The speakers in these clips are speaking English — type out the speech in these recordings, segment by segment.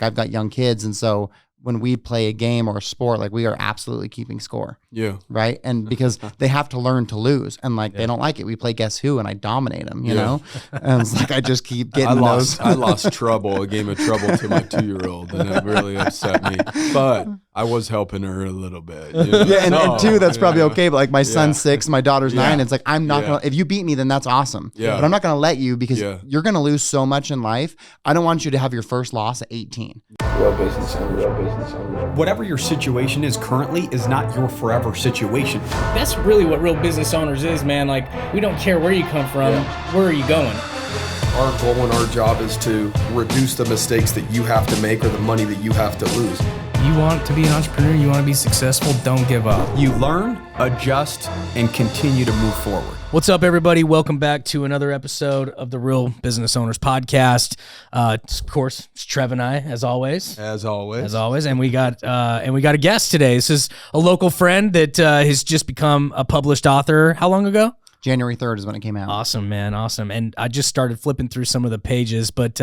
I've got young kids, and so when we play a game or a sport, like we are absolutely keeping score. Yeah. Right. And because they have to learn to lose, and like they don't like it. We play Guess Who and I dominate them, you know? And it's like I just keep getting those. I lost a game of trouble to my 2-year-old, and it really upset me. But I was helping her a little bit. You know? Yeah, and two, that's probably okay. But like my son's 6, my daughter's 9. It's like I'm not gonna. If you beat me, then that's awesome. Yeah. But I'm not gonna let you because you're gonna lose so much in life. I don't want you to have your first loss at 18. Real business owner. Whatever your situation is currently is not your forever situation. That's really what real business owners is, man. Like, we don't care where you come from. Where are you going? Our goal and our job is to reduce the mistakes that you have to make or the money that you have to lose. You want to be an entrepreneur, you want to be successful, don't give up. You learn, adjust, and continue to move forward. What's up, everybody? Welcome back to another episode of the Real Business Owners Podcast. Of course, it's Trev and I, as always. As always. And we got a guest today. This is a local friend that has just become a published author. How long ago? January 3rd is when it came out. Awesome, man. Awesome. And I just started flipping through some of the pages, but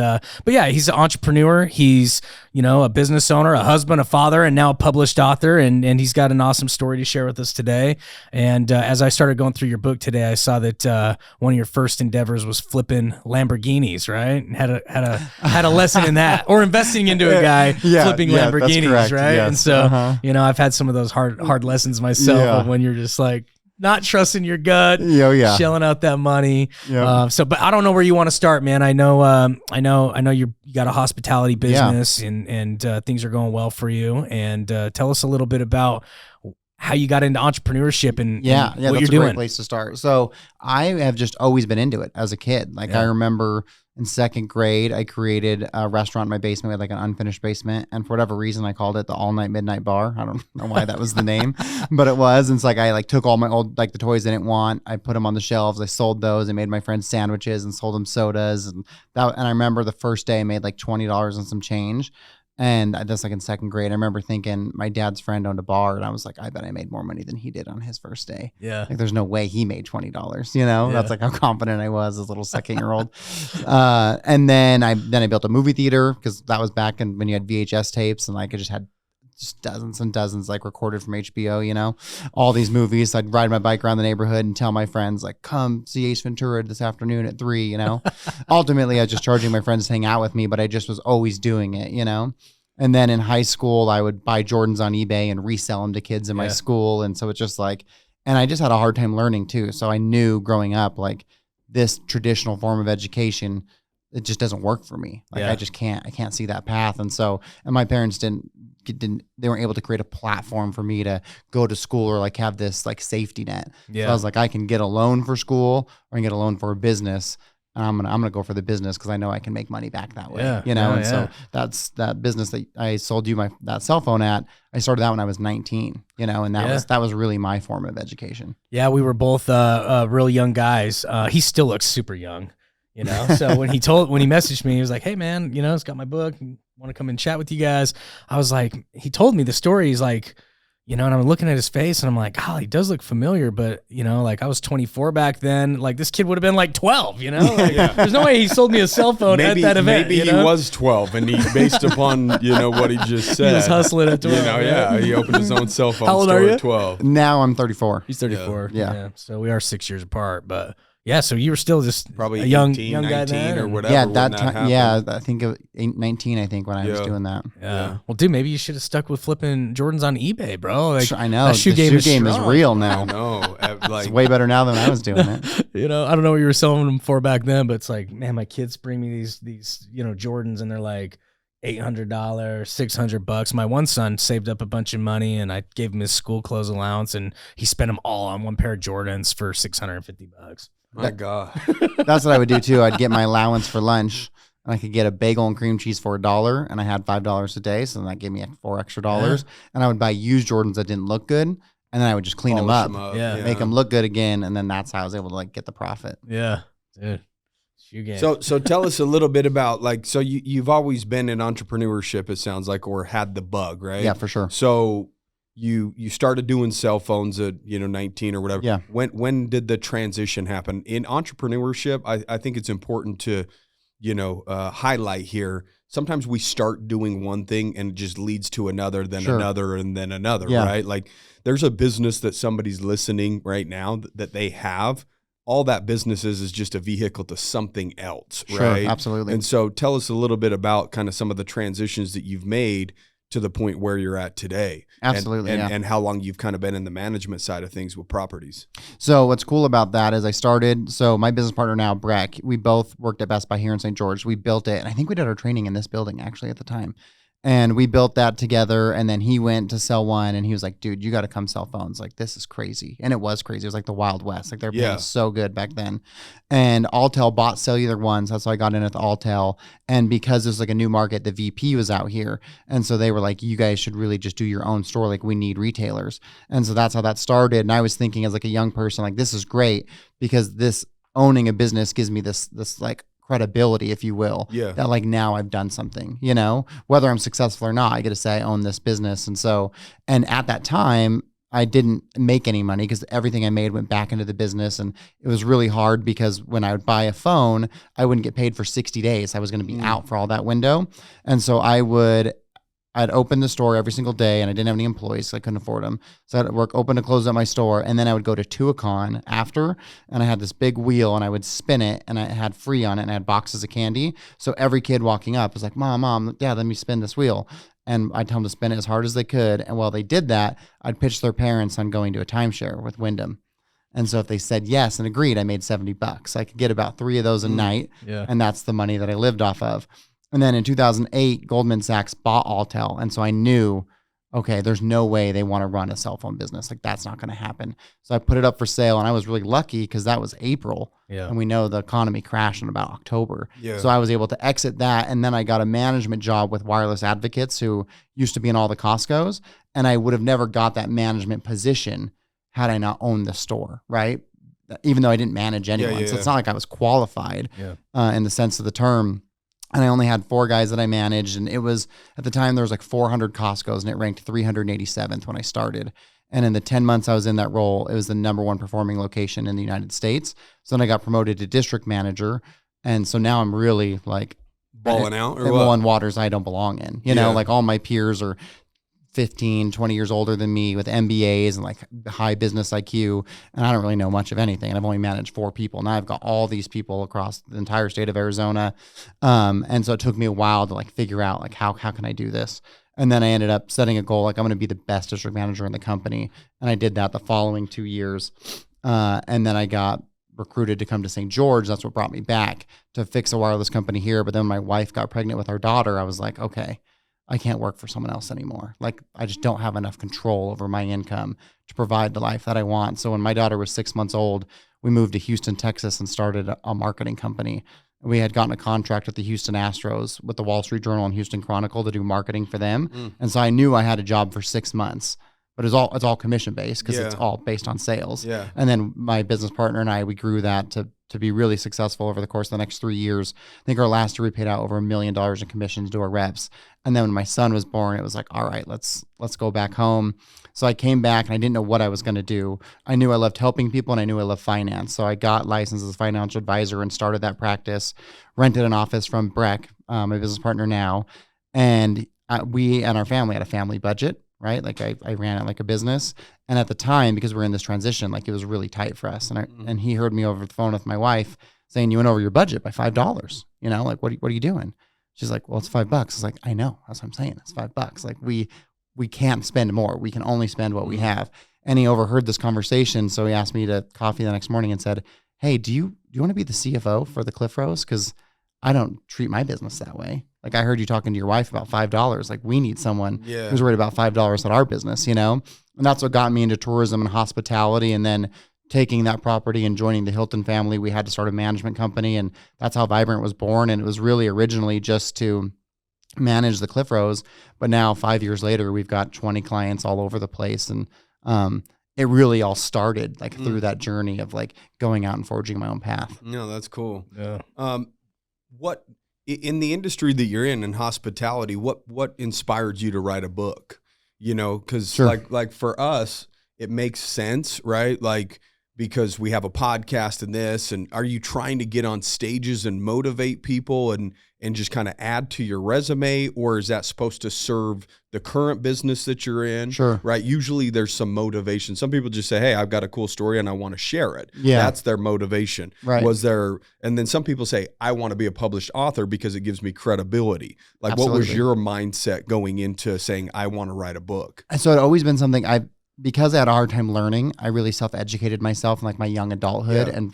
yeah, he's an entrepreneur. He's, a business owner, a husband, a father, and now a published author. And he's got an awesome story to share with us today. And as I started going through your book today, I saw that one of your first endeavors was flipping Lamborghinis, right? And had a lesson in that, or investing into a guy flipping Lamborghinis, right? Yes. And so, I've had some of those hard lessons myself of when you're just like, not trusting your gut, shelling out that money. But I don't know where you want to start, man. I know you got a hospitality business and things are going well for you. And tell us a little bit about how you got into entrepreneurship and what that's you're a doing. Great place to start. So I have just always been into it as a kid. Like I remember in 2nd grade, I created a restaurant in my basement. We had like an unfinished basement. And for whatever reason, I called it the All Night Midnight Bar. I don't know why that was the name, but it was. And it's like, I took all my old, the toys I didn't want. I put them on the shelves. I sold those. I made my friends sandwiches and sold them sodas. And I remember the first day I made like $20 and some change. And that's like in 2nd grade. I remember thinking my dad's friend owned a bar, and I was like, I bet I made more money than he did on his first day. Yeah. Like there's no way he made $20, That's like how confident I was as a little 2nd-year-old. And then I built a movie theater because that was back when you had VHS tapes, and like I just had dozens and dozens recorded from HBO, all these movies. So I'd ride my bike around the neighborhood and tell my friends come see Ace Ventura this afternoon at 3, Ultimately, I was just charging my friends to hang out with me, but I just was always doing it, And then in high school, I would buy Jordans on eBay and resell them to kids in my school. And so it's just and I just had a hard time learning too. So I knew growing up, this traditional form of education, it just doesn't work for me. I can't see that path. And my parents they weren't able to create a platform for me to go to school or have this safety net. So I was like, I can get a loan for school or I can get a loan for a business. And I'm gonna go for the business because I know I can make money back that way. So that's that business that I sold you that cell phone at. I started that when I was 19. And that was really my form of education. Yeah, we were both real young guys. He still looks super young. So when he messaged me, he was like, hey man, it's got my book, want to come and chat with you guys. I was like, he told me the story. He's like, and I'm looking at his face and I'm like, oh, he does look familiar, but I was 24 back then. This kid would have been 12, There's no way he sold me a cell phone at that event. Maybe he was 12 and based upon, what he just said. He was hustling at 12. He opened his own cell phone How old store are you? at 12. Now I'm 34. He's 34. Yeah. So we are 6 years apart, but yeah, so you were still just probably a young 18, guy 19 then, or whatever. Yeah, that time. Yeah, I think 19. I think when I was doing that. Yeah. Well, dude, maybe you should have stuck with flipping Jordans on eBay, bro. I know that shoe the game is real now. I know. It's way better now than I was doing it. I don't know what you were selling them for back then, but it's man, my kids bring me these Jordans, and they're $800, $600. My one son saved up a bunch of money, and I gave him his school clothes allowance, and he spent them all on one pair of Jordans for $650. My God. That's what I would do too. I'd get my allowance for lunch, and I could get a bagel and cream cheese for $1, and I had $5 a day, so that gave me $4 extra. And I would buy used Jordans that didn't look good, and then I would just clean them up, make them look good again, and then that's how I was able to get the profit. Yeah, dude. Shoe game. So tell us a little bit about so you've always been in entrepreneurship, it sounds like, or had the bug, right? Yeah, for sure. So you started doing cell phones at 19 or whatever. Yeah. When did the transition happen in entrepreneurship? I think it's important to highlight here. Sometimes we start doing one thing and it just leads to another, then Sure. another, and then another, Yeah. right? Like there's a business that somebody's listening right now that they have. All that business is just a vehicle to something else, Sure, right? absolutely. And so tell us a little bit about kind of some of the transitions that you've made to the point where you're at today. Absolutely, And how long you've kind of been in the management side of things with properties. So what's cool about that is so my business partner now, Breck, we both worked at Best Buy here in St. George. We built it, and I think we did our training in this building actually at the time. And we built that together, and then he went to sell one, and he was like, dude, you got to come sell phones. Like, this is crazy. And it was crazy. It was like the Wild West. Like, they're paying so good back then. And Alltel bought Cellular Ones. That's how I got in at the Alltel. And because this was like a new market, the VP was out here. And so they were like, you guys should really just do your own store. Like, we need retailers. And so that's how that started. And I was thinking as like a young person, like, this is great because this owning a business gives me this like credibility, if you will, that like now I've done something, whether I'm successful or not, I get to say I own this business. And at that time, I didn't make any money because everything I made went back into the business. And it was really hard because when I would buy a phone, I wouldn't get paid for 60 days. I was going to be out for all that window. And so I'd open the store every single day, and I didn't have any employees, so I couldn't afford them. So I'd work open to close at my store, and then I would go to Tuacahn after, and I had this big wheel, and I would spin it, and I had free on it, and I had boxes of candy. So every kid walking up was like, Mom, Dad, let me spin this wheel. And I'd tell them to spin it as hard as they could. And while they did that, I'd pitch their parents on going to a timeshare with Wyndham. And so if they said yes and agreed, I made $70. I could get about 3 of those a night, and that's the money that I lived off of. And then in 2008, Goldman Sachs bought Alltel. And so I knew, okay, there's no way they want to run a cell phone business. Like, that's not going to happen. So I put it up for sale, and I was really lucky because that was April. Yeah. And we know the economy crashed in about October. Yeah. So I was able to exit that. And then I got a management job with Wireless Advocates, who used to be in all the Costco's. And I would have never got that management position had I not owned the store, right? Even though I didn't manage anyone. So it's not like I was qualified in the sense of the term. And I only had 4 guys that I managed. And it was, at the time, there was like 400 Costco's, and it ranked 387th when I started. And in the 10 months I was in that role, it was the #1 performing location in the United States. So then I got promoted to district manager. And so now I'm really like balling out or what? In waters I don't belong in. You know, like all my peers are 15, 20 years older than me with MBAs and like high business IQ. And I don't really know much of anything. And I've only managed 4 people. Now I've got all these people across the entire state of Arizona. And so it took me a while to like figure out like, how can I do this? And then I ended up setting a goal, like I'm going to be the best district manager in the company. And I did that the following 2 years. And then I got recruited to come to St. George. That's what brought me back to fix a wireless company here. But then my wife got pregnant with our daughter. I was like, okay, I can't work for someone else anymore. Like, I just don't have enough control over my income to provide the life that I want. So when my daughter was 6 months old, we moved to Houston, Texas, and started a marketing company. We had gotten a contract with the Houston Astros, with the Wall Street Journal and Houston Chronicle to do marketing for them. And so I knew I had a job for 6 months, but it's all commission based because it's all based on sales. And then my business partner and I, we grew that to be really successful over the course of the next 3 years. I think our last year we paid out over $1 million in commissions to our reps. And then when my son was born, it was like, all right, let's go back home. So I came back and I didn't know what I was going to do. I knew I loved helping people and I knew I loved finance. So I got licensed as a financial advisor and started that practice, rented an office from Breck, my business partner now. And we and our family had a family budget, right? Like I ran it like a business. And at the time, because we're in this transition, like it was really tight for us. And he heard me over the phone with my wife saying, you went over your budget by $5, you know, like, what are you doing? She's like, well, it's $5. I was like, I know. That's what I'm saying. It's $5. Like we can't spend more. We can only spend what we have. And he overheard this conversation. So he asked me to coffee the next morning and said, hey, do you want to be the CFO for the Cliff Rose? Because I don't treat my business that way. Like, I heard you talking to your wife about $5. Like, we need someone who's worried about $5 at our business, you know? And that's what got me into tourism and hospitality. And then taking that property and joining the Hilton family, we had to start a management company. And that's how Vibrant was born. And it was really originally just to manage the Cliff Rose. But now 5 years later, we've got 20 clients all over the place. And it really all started like through that journey of like going out and forging my own path. No, that's cool. Yeah. What in the industry that you're in hospitality, what inspired you to write a book? You know, because like for us, it makes sense, right? Like because we have a podcast and this, and are you trying to get on stages and motivate people and just kind of add to your resume, or is that supposed to serve the current business that you're in? Sure. Right. Usually there's some motivation. Some people just say, hey, I've got a cool story and I want to share it. Yeah. That's their motivation. Right. And then some people say, I want to be a published author because it gives me credibility. Like, what was Absolutely. your mindset going into saying, I want to write a book? And so it always been something because I had a hard time learning, I really self-educated myself in like my young adulthood and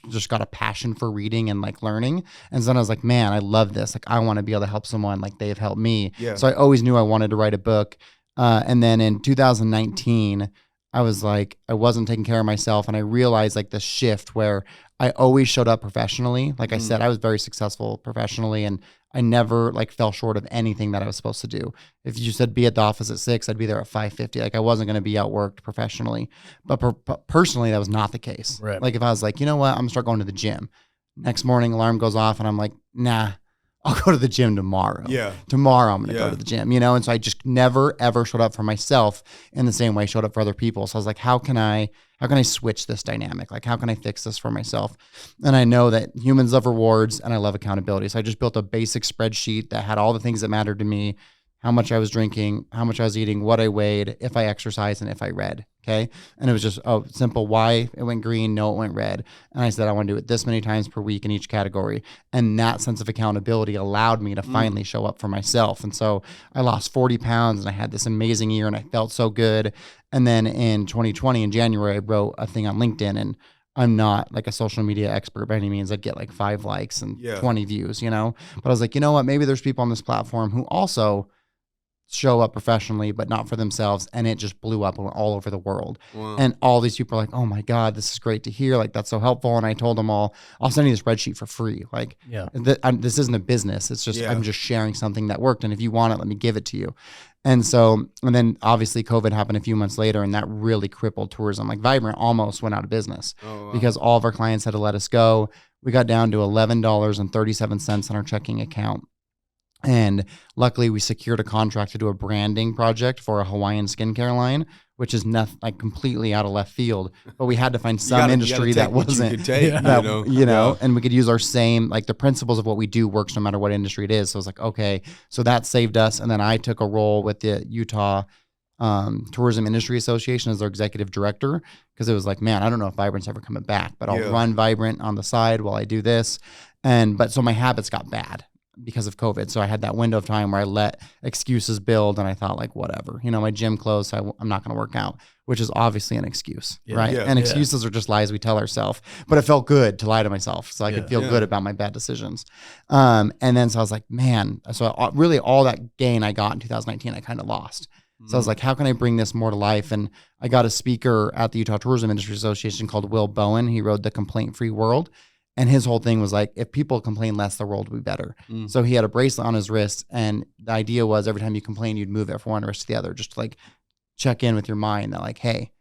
just got a passion for reading and like learning. And so then I was like, man, I love this. Like, I want to be able to help someone like they have helped me. Yeah. So I always knew I wanted to write a book. And then in 2019, I was like, I wasn't taking care of myself. And I realized like the shift where I always showed up professionally. Like I said, I was very successful professionally, and I never like fell short of anything that I was supposed to do. If you said be at the office at 6, I'd be there at 5:50. Like, I wasn't going to be outworked professionally, but personally, that was not the case. Right. Like, if I was like, you know what, I'm gonna start going to the gym. Next morning, alarm goes off, and I'm like, nah, I'll go to the gym tomorrow. Yeah. Tomorrow I'm going to Yeah. go to the gym, you know? And so I just never, ever showed up for myself in the same way I showed up for other people. So I was like, how can I switch this dynamic? Like, how can I fix this for myself? And I know that humans love rewards and I love accountability. So I just built a basic spreadsheet that had all the things that mattered to me: how much I was drinking, how much I was eating, what I weighed, if I exercised, and if I read. Okay. And it was just, simple. Why it went green, no, it went red. And I said, I want to do it this many times per week in each category. And that sense of accountability allowed me to finally show up for myself. And so I lost 40 pounds and I had this amazing year and I felt so good. And then in 2020, in January, I wrote a thing on LinkedIn, and I'm not like a social media expert by any means. I'd get like 5 likes and 20 views, you know, but I was like, you know what, maybe there's people on this platform who also show up professionally, but not for themselves. And it just blew up all over the world. Wow. And all these people are like, oh my God, this is great to hear. Like, that's so helpful. And I told them all, I'll send you the spreadsheet for free. Like, this isn't a business. It's just, I'm just sharing something that worked. And if you want it, let me give it to you. And then obviously COVID happened a few months later, and that really crippled tourism. Like, Vibrant almost went out of business because all of our clients had to let us go. We got down to $11.37 on our checking account. And luckily we secured a contract to do a branding project for a Hawaiian skincare line, which is nothing, like completely out of left field, but we had to find some industry that wasn't, and we could use our same, like the principles of what we do works no matter what industry it is. So I was like, okay, so that saved us. And then I took a role with the Utah Tourism Industry Association as their executive director, because it was like, man, I don't know if Vibrant's ever coming back, but I'll run Vibrant on the side while I do this. But so my habits got bad because of COVID. So I had that window of time where I let excuses build, and I thought, like, whatever, you know, my gym closed, so I'm not going to work out, which is obviously an excuse, right? And excuses are just lies we tell ourselves, but it felt good to lie to myself so I could feel good about my bad decisions. And then, so I was like, man, so really all that gain I got in 2019, I kind of lost. So I was like, how can I bring this more to life? And I got a speaker at the Utah Tourism Industry Association called Will Bowen. He wrote The Complaint-Free World. And his whole thing was like, if people complain less, the world will be better. So he had a bracelet on his wrist, and the idea was every time you complain, you'd move it from one wrist to the other, just to like check in with your mind that like, hey,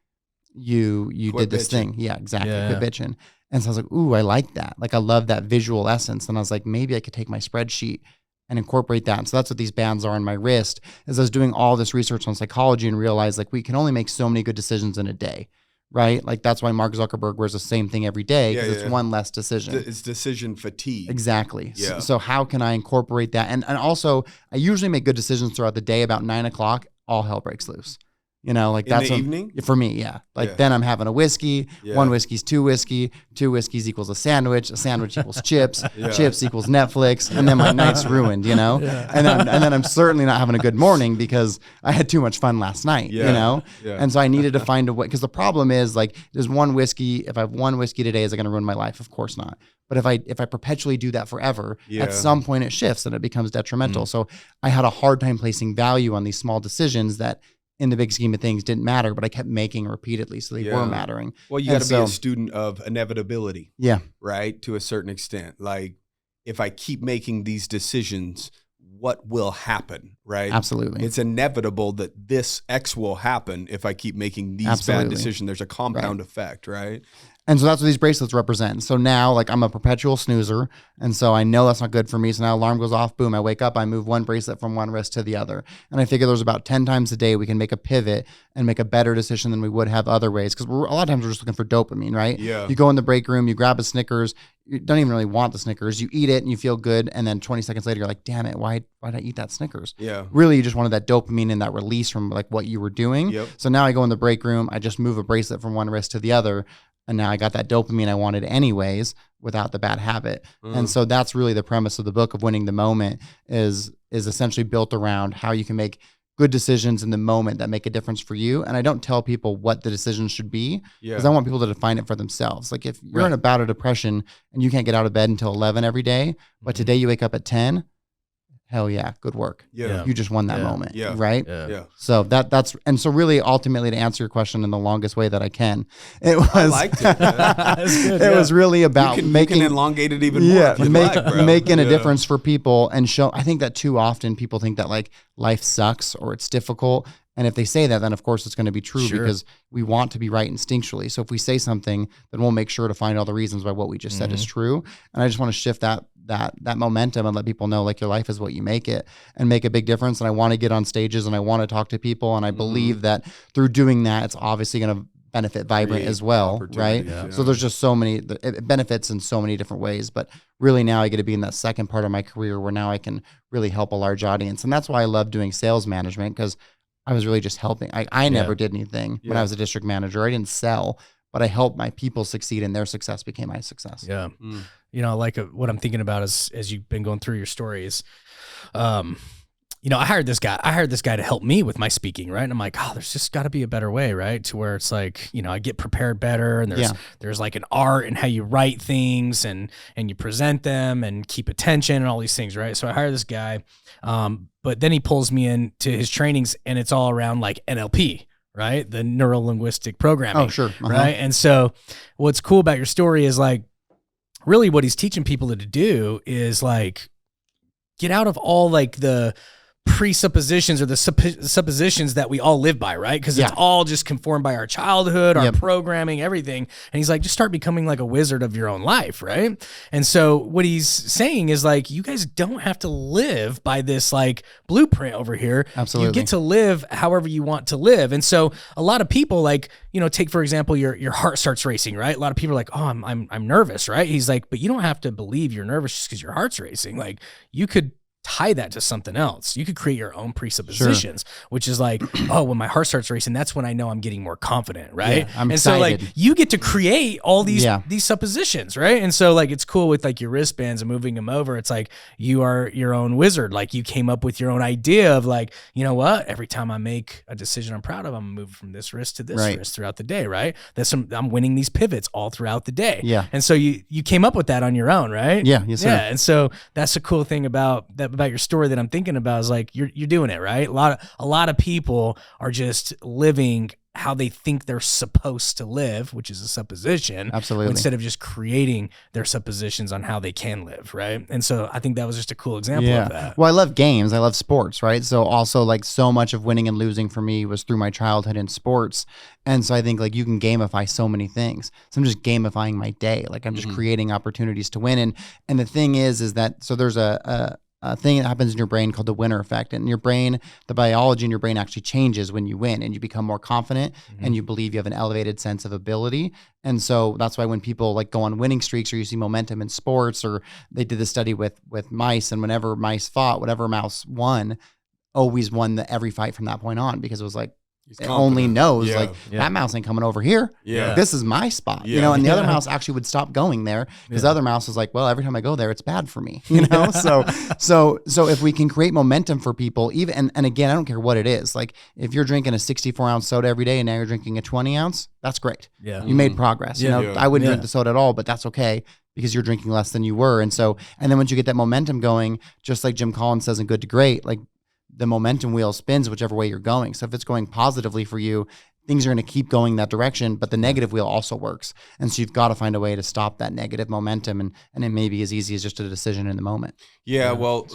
you did this thing. Yeah, exactly. Quit bitching. And so I was like, ooh, I like that. Like, I love that visual essence. And I was like, maybe I could take my spreadsheet and incorporate that. And so that's what these bands are on my wrist. As I was doing all this research on psychology and realized like we can only make so many good decisions in a day. Right? Like, that's why Mark Zuckerberg wears the same thing every day, because it's one less decision. It's decision fatigue. Exactly. Yeah. So how can I incorporate that? And also, I usually make good decisions throughout the day. About 9 o'clock, all hell breaks loose. You know, like In the evening? For me, yeah. Like then I'm having a whiskey. One whiskey's 2 whiskey. 2 whiskeys equals a sandwich equals chips. Chips equals Netflix. And then my night's ruined, you know? And then I'm certainly not having a good morning because I had too much fun last night, you know? And so I needed to find a way, because the problem is like, there's one whiskey. If I have one whiskey today, is it going to ruin my life? Of course not. But if I perpetually do that forever, at some point it shifts and it becomes detrimental. So I had a hard time placing value on these small decisions that, in the big scheme of things, didn't matter, but I kept making repeatedly, so they were mattering. Well, you got to be a student of inevitability. Yeah. Right? To a certain extent. Like, if I keep making these decisions, what will happen, right? Absolutely. It's inevitable that this X will happen if I keep making these Absolutely. bad decisions. There's a compound effect, right? And so that's what these bracelets represent. So now, like, I'm a perpetual snoozer. And so I know that's not good for me. So now alarm goes off, boom, I wake up, I move one bracelet from one wrist to the other. And I figure there's about 10 times a day we can make a pivot and make a better decision than we would have other ways. Because a lot of times we're just looking for dopamine, right? Yeah. You go in the break room, you grab a Snickers, you don't even really want the Snickers. You eat it and you feel good. And then 20 seconds later, you're like, damn it, why did I eat that Snickers? Yeah. Really, you just wanted that dopamine and that release from like what you were doing. Yep. So now I go in the break room, I just move a bracelet from one wrist to the other. And now I got that dopamine I wanted anyways without the bad habit. And so that's really the premise of the book of Winning the Moment is essentially built around how you can make good decisions in the moment that make a difference for you. And I don't tell people what the decisions should be because I want people to define it for themselves. Like if you're in a bout of depression and you can't get out of bed until 11 every day, but today you wake up at 10, hell yeah, good work. Yeah. You just won that moment. Yeah. Right? Yeah. So that's and so really ultimately to answer your question in the longest way that I can, it was I liked it. That's good. it was really about You making can elongate it even more. yeah, if you'd like, bro. making a Yeah. difference for people and show. I think that too often people think that like life sucks or it's difficult. And if they say that, then of course it's going to be true because we want to be right instinctually. So if we say something, then we'll make sure to find all the reasons why what we just said is true. And I just want to shift that momentum and let people know like your life is what you make it and make a big difference. And I want to get on stages and I want to talk to people. And I believe that through doing that, it's obviously going to benefit Vibrant as well, right? Yeah. So there's just so many, it benefits in so many different ways. But really now I get to be in that second part of my career where now I can really help a large audience. And that's why I love doing sales management because I was really just helping. I never did anything when I was a district manager. I didn't sell, but I helped my people succeed and their success became my success. Yeah. You know, like what I'm thinking about is, as you've been going through your stories, you know, I hired this guy to help me with my speaking, right? And I'm like, oh, there's just got to be a better way, right? To where it's like, you know, I get prepared better, and there's like an art in how you write things and you present them and keep attention and all these things, right? So I hired this guy, but then he pulls me into his trainings, and it's all around like NLP, right? The neuro linguistic programming. Oh, sure. Right. And so what's cool about your story is like, really what he's teaching people to do is like, get out of all like the presuppositions or the suppositions that we all live by, right? Because it's all just conformed by our childhood, our programming, everything. And he's like, just start becoming like a wizard of your own life, right? And so what he's saying is like, you guys don't have to live by this like blueprint over here. Absolutely. You get to live however you want to live. And so a lot of people like, you know, take for example, your heart starts racing, right? A lot of people are like, oh, I'm nervous, right? He's like, but you don't have to believe you're nervous just because your heart's racing. Like you could tie that to something else. You could create your own presuppositions, which is like, oh, when my heart starts racing, that's when I know I'm getting more confident, right? Yeah, I'm and excited. so like you get to create all these suppositions, right? And so like it's cool with like your wristbands and moving them over. It's like you are your own wizard. Like you came up with your own idea of like, you know what? Every time I make a decision I'm proud of, I'm moving from this wrist to this wrist throughout the day, right? I'm winning these pivots all throughout the day. Yeah. And so you came up with that on your own, right? Yeah. Yes, sir. Yeah. And so that's the cool thing about your story that I'm thinking about is like you're doing it right. A lot of people are just living how they think they're supposed to live, which is a supposition. Absolutely. Instead of just creating their suppositions on how they can live, right? And so I think that was just a cool example of that. Well, I love games. I love sports, right? So also like so much of winning and losing for me was through my childhood in sports. And so I think like you can gamify so many things. So I'm just gamifying my day. Like I'm just creating opportunities to win. And the thing is that, so there's a thing that happens in your brain called the winner effect. And your brain, the biology in your brain actually changes when you win and you become more confident and you believe you have an elevated sense of ability. And so that's why when people like go on winning streaks or you see momentum in sports, or they did the study with mice, and whenever mice fought, whatever mouse won, always won every fight from that point on, because it was like, it only knows that mouse ain't coming over here. Yeah. This is my spot, you know, and the other mouse actually would stop going there because the other mouse is like, well, every time I go there, it's bad for me, you know? So if we can create momentum for people, even, and again, I don't care what it is. Like if you're drinking a 64-ounce soda every day and now you're drinking a 20-ounce, that's great. Yeah. You made progress. You know, I wouldn't drink the soda at all, but that's okay, because you're drinking less than you were. And then once you get that momentum going, just like Jim Collins says in Good to Great, like, the momentum wheel spins whichever way you're going. So if it's going positively for you, things are going to keep going that direction, but the negative wheel also works. And so you've got to find a way to stop that negative momentum. And it may be as easy as just a decision in the moment. Yeah. Well,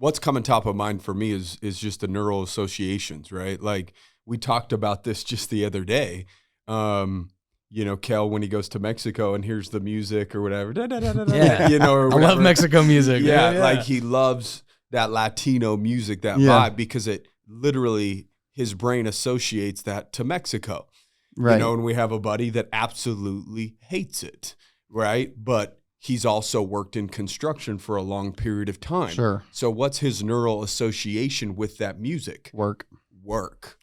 what's coming top of mind for me is just the neural associations, right? Like we talked about this just the other day. Kale, when he goes to Mexico and hears the music or whatever, or whatever. I love Mexico music. Yeah, like he loves that Latino music, that vibe, because it literally, his brain associates that to Mexico. Right. And we have a buddy that absolutely hates it, right? But he's also worked in construction for a long period of time. Sure. So what's his neural association with that music? Work.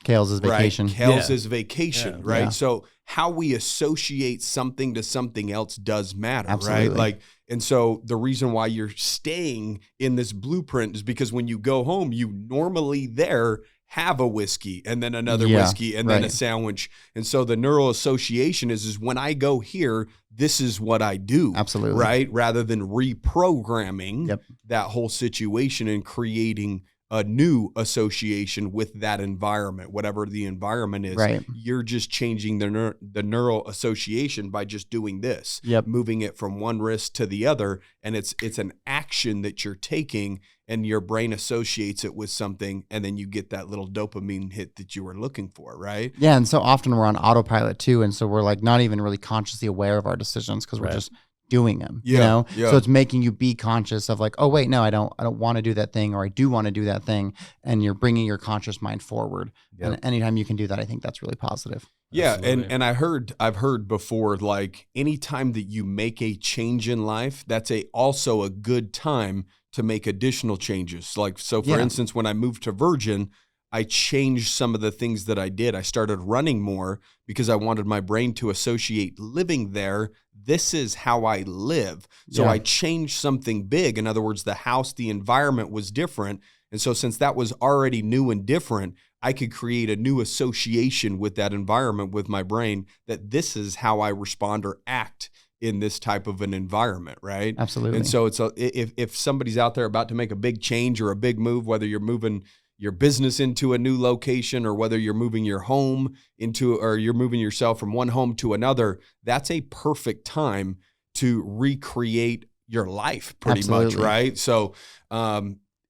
Kale's is vacation. Right? Kale's is vacation, right? Yeah. So how we associate something to something else does matter, Absolutely. right? Like, and so the reason why you're staying in this blueprint is because when you go home, you normally there have a whiskey and then another whiskey and then a sandwich. And so the neural association is when I go here, this is what I do. Absolutely. Right? Rather than reprogramming that whole situation and creating a new association with that environment, whatever the environment is. Right. You're just changing the neural association by just doing this, moving it from one wrist to the other. And it's an action that you're taking, and your brain associates it with something, and then you get that little dopamine hit that you were looking for, right? Yeah, and so often we're on autopilot too, and so we're like not even really consciously aware of our decisions because we're just doing them. Yeah. So it's making you be conscious of like, oh wait, no, I don't want to do that thing, or I do want to do that thing, and you're bringing your conscious mind forward. And anytime you can do that, I think that's really positive. Yeah, Absolutely. and I've heard before, like anytime that you make a change in life, that's also a good time to make additional changes. Like, so for instance, when I moved to Virgin, I changed some of the things that I did. I started running more because I wanted my brain to associate living there. This is how I live. So I changed something big. In other words, the house, the environment was different. And so since that was already new and different, I could create a new association with that environment with my brain, that this is how I respond or act in this type of an environment, right? Absolutely. And so it's if somebody's out there about to make a big change or a big move, whether you're moving your business into a new location or whether you're moving your home or you're moving yourself from one home to another, that's a perfect time to recreate your life pretty much, right? So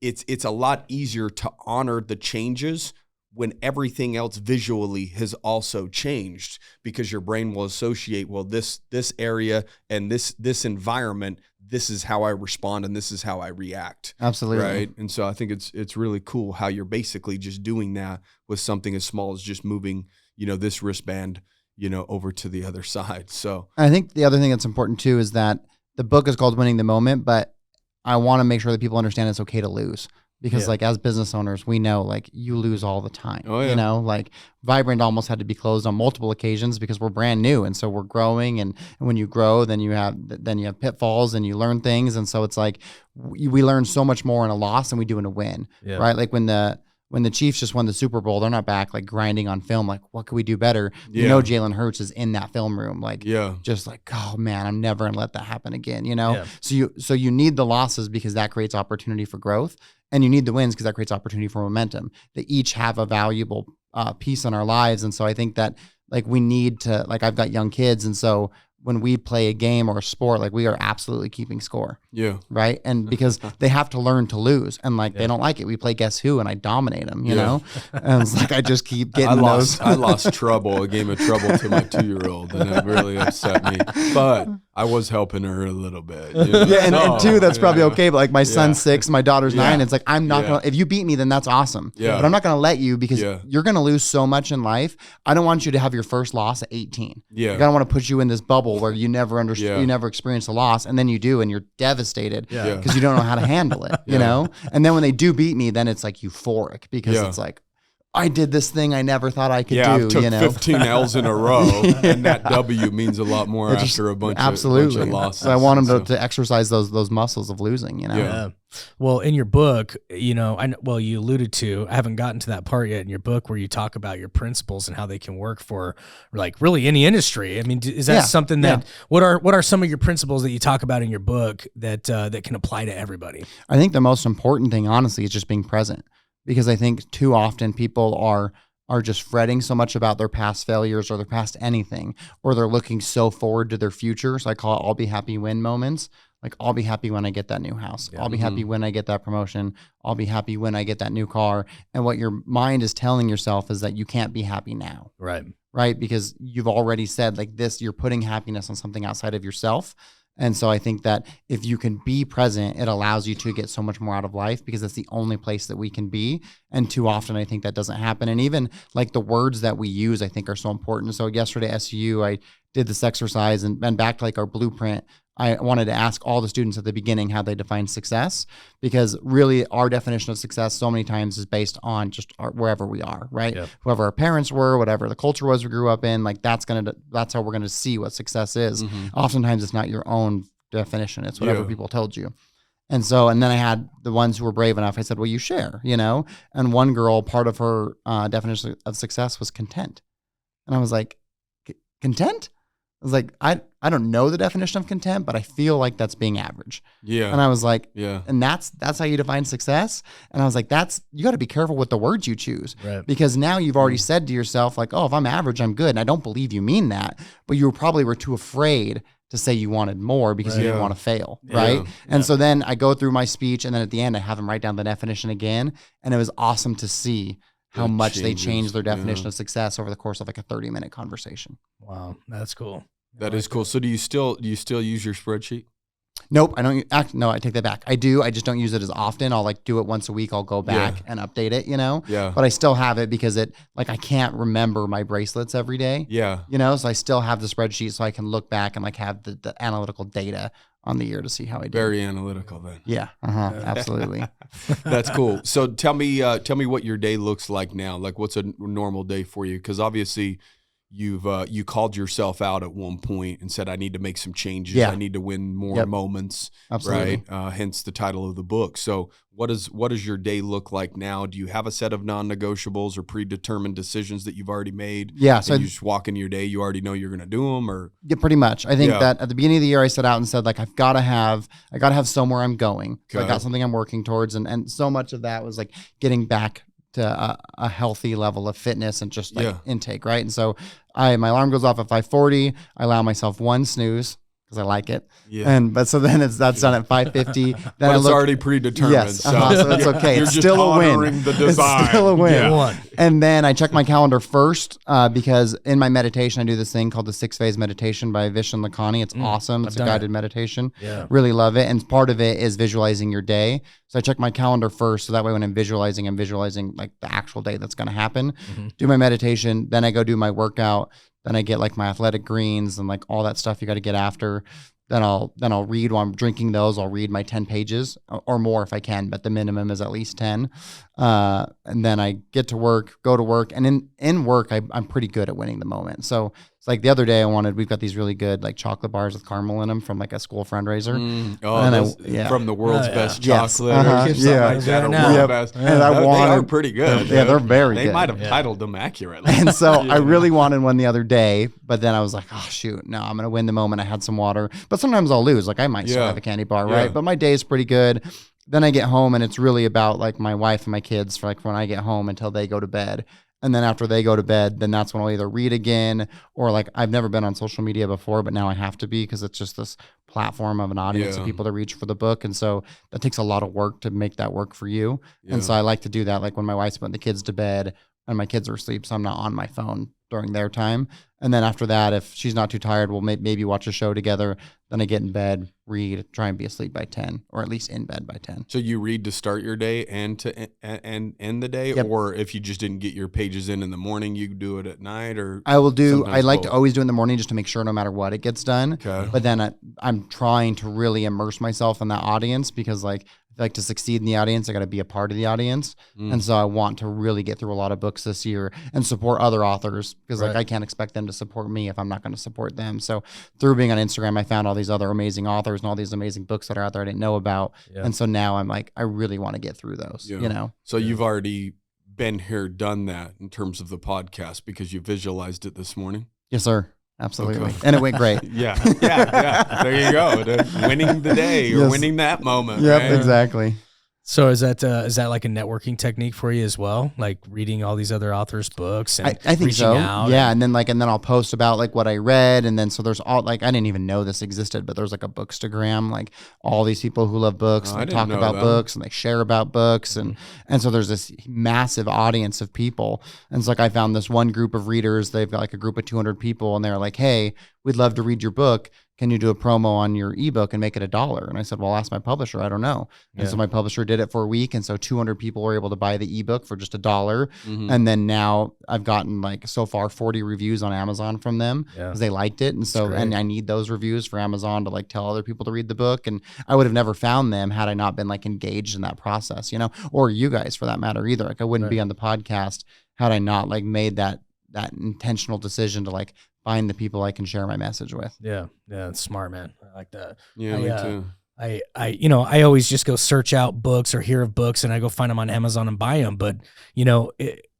it's a lot easier to honor the changes when everything else visually has also changed, because your brain will associate, well, this area and this environment, this is how I respond and this is how I react. Absolutely. Right. And so I think it's really cool how you're basically just doing that with something as small as just moving, this wristband, over to the other side. So I think the other thing that's important too is that the book is called Winning the Moment, but I want to make sure that people understand it's okay to lose. Because like as business owners, we know like you lose all the time. Oh, yeah. Like Vibrant almost had to be closed on multiple occasions because we're brand new, and so we're growing. And when you grow, then you have pitfalls and you learn things. And so it's like we learn so much more in a loss than we do in a win, right? Like when the Chiefs just won the Super Bowl, they're not back like grinding on film, like what could we do better? Jalen Hurts is in that film room, like just like, oh man, I'm never gonna let that happen again. So you need the losses because that creates opportunity for growth. And you need the wins because that creates opportunity for momentum. They each have a valuable piece in our lives. And so I think that like we need to, like I've got young kids. And so when we play a game or a sport, like we are absolutely keeping score. Yeah. Right. And because they have to learn to lose, and like they don't like it. We play Guess Who and I dominate them, you know? And it's like I just keep getting I lost a game of trouble to my 2-year-old, and it really upset me. But I was helping her a little bit. And 2, that's probably okay. But like my son's 6, my daughter's 9. It's like I'm not gonna, if you beat me, then that's awesome. Yeah. But I'm not gonna let you, because you're gonna lose so much in life. I don't want you to have your first loss at 18. Yeah. I don't want to put you in this bubble where you never understand, you never experience a loss, and then you do, and you're devastated because you don't know how to handle it, you know? And then when they do beat me, then it's like euphoric, because it's like, I did this thing I never thought I could do. I took 15 L's in a row, and that W means a lot more after a bunch of losses. So I want them to exercise those muscles of losing, Yeah. Well, in your book, you alluded to, I haven't gotten to that part yet in your book where you talk about your principles and how they can work for like really any industry. I mean, is that something that, what are some of your principles that you talk about in your book that can apply to everybody? I think the most important thing, honestly, is just being present. Because I think too often people are are just fretting so much about their past failures or their past anything, or they're looking so forward to their future. So I call it I'll be happy when moments. Like, I'll be happy when I get that new house. I'll be happy when I get that promotion. I'll be happy when I get that new car. And what your mind is telling yourself is that you can't be happy now. Right. Because you've already said like this, you're putting happiness on something outside of yourself. And so I think that if you can be present, it allows you to get so much more out of life, because it's the only place that we can be. And too often, I think that doesn't happen. And even like the words that we use, I think are so important. So yesterday at SU, I did this exercise and back to like our blueprint. I wanted to ask all the students at the beginning how they define success, because really our definition of success so many times is based on just wherever we are, right? Yep. Whoever our parents were, whatever the culture was we grew up in, like that's how we're gonna see what success is. Oftentimes it's not your own definition; it's whatever people told you. And then I had the ones who were brave enough. I said, "Well, you share, you know." And one girl, part of her definition of success was content, and I was like, "Content?" I was like, I don't know the definition of content, but I feel like that's being average. Yeah. And I was like, and that's how you define success. And I was like, you got to be careful with the words you choose, because now you've already said to yourself like, oh, if I'm average, I'm good. And I don't believe you mean that, but you probably were too afraid to say you wanted more because you didn't want to fail. Right. And so then I go through my speech, and then at the end I have them write down the definition again. And it was awesome to see how much they changed their definition of success over the course of like a 30-minute conversation. Wow, that's cool. That is cool. So do you still use your spreadsheet? Nope, I don't. No, I take that back. I do. I just don't use it as often. I'll like do it once a week. I'll go back and update it, you know? Yeah. But I still have it because I can't remember my bracelets every day. Yeah. You know, so I still have the spreadsheet so I can look back and like have the analytical data on the year to see how I do. Very analytical then. Yeah. Absolutely. That's cool. So tell me what your day looks like now. Like, what's a normal day for you? Because obviously you called yourself out at one point and said, I need to make some changes. I need to win more moments. Absolutely. Right. Hence the title of the book. So what does your day look like now? Do you have a set of non-negotiables or predetermined decisions that you've already made? Yeah. So you just walk into your day, you already know you're going to do them, or? Yeah, pretty much. I think that at the beginning of the year, I set out and said, like, I got to have somewhere I'm going. So I got something I'm working towards. And so much of that was like getting back to a healthy level of fitness and just like intake, right? And so my alarm goes off at 5:40. I allow myself one snooze because I like it. Yeah. That's done at 5:50. Then but it's already predetermined. Yes. So it's okay. It's still a win. It's still a win. Yeah. And then I check my calendar first because in my meditation, I do this thing called the 6-phase meditation by Vishen Lakhani. It's awesome. It's a guided meditation. Yeah. Really love it. And part of it is visualizing your day. So I check my calendar first. So that way when I'm visualizing like the actual day that's going to happen. Do my meditation. Then I go do my workout. Then I get like my athletic greens and like all that stuff you got to get after. Then I'll read while I'm drinking those. I'll read my 10 pages or more if I can, but the minimum is at least 10. And then I get to work, go to work. And in work, I'm pretty good at winning the moment. So it's like the other day we've got these really good like chocolate bars with caramel in them from like a school fundraiser. From the world's best chocolate or something like that. Best. And they are pretty good. They're very good. They might have titled them accurately. And so I really wanted one the other day, but then I was like, oh shoot, no, I'm going to win the moment. I had some water, but sometimes I'll lose. Like I might still have a candy bar, right? But my day is pretty good. Then I get home and it's really about like my wife and my kids for like when I get home until they go to bed. And then after they go to bed, then that's when I'll either read again or like I've never been on social media before, but now I have to be because it's just this platform of an audience of people to reach for the book. And so that takes a lot of work to make that work for you. Yeah. And so I like to do that like when my wife's putting the kids to bed and my kids are asleep, so I'm not on my phone during their time. And then after that, if she's not too tired, we'll maybe watch a show together. Then I get in bed, read, try and be asleep by 10, or at least in bed by 10. So you read to start your day and to end the day? Yep. Or if you just didn't get your pages in the morning, you do it at night? Or I like to always do it in the morning just to make sure no matter what it gets done. Okay. But then I'm trying to really immerse myself in that audience because like to succeed in the audience, I got to be a part of the audience. And so I want to really get through a lot of books this year and support other authors because like I can't expect them to support me if I'm not going to support them. So through being on Instagram, I found all these other amazing authors and all these amazing books that are out there I didn't know about. Yeah. And so now I'm like, I really want to get through those, you know? So you've already been here, done that in terms of the podcast because you visualized it this morning? Yes, sir. Absolutely. Okay. And it went great. Yeah. There you go. Winning the day or winning that moment. Yep, right? Exactly. So is that like a networking technique for you as well? Like reading all these other authors' books and I think reaching so. out? Yeah. And then I'll post about like what I read. And then, so there's all like, I didn't even know this existed, but there's like a Bookstagram, like all these people who love books, Oh, and I they didn't talk know about that. books and they share about books. And so there's this massive audience of people. And it's like, I found this one group of readers, they've got like a group of 200 people, and they're like, hey, we'd love to read your book. Can you do a promo on your ebook and make it $1? And I said, well, ask my publisher. I don't know. And so my publisher did it for a week. And so 200 people were able to buy the ebook for just $1. And then now I've gotten like so far 40 reviews on Amazon from them because they liked it. And so, and I need those reviews for Amazon to like tell other people to read the book. And I would have never found them had I not been like engaged in that process, or you guys for that matter either. Like I wouldn't be on the podcast had I not like made that intentional decision to like find the people I can share my message with. Yeah. It's smart, man. I like that. Yeah, me too. I always just go search out books or hear of books and I go find them on Amazon and buy them. But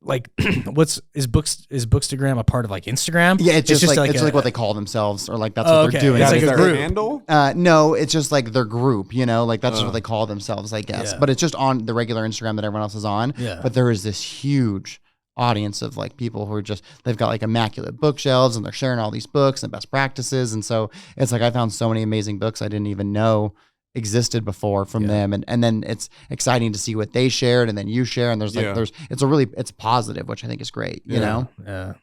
like is Bookstagram a part of like Instagram? Yeah, it's just like it's a, like what they call themselves, or like that's what they're doing. It's like is a that group. their handle? No, it's just like their group, like that's just what they call themselves, I guess. But it's just on the regular Instagram that everyone else is on. Yeah. But there is this huge audience of like people who are just, they've got like immaculate bookshelves and they're sharing all these books and best practices. And so it's like I found so many amazing books I didn't even know existed before from them, and then it's exciting to see what they shared and then you share, and there's it's positive, which I think is great.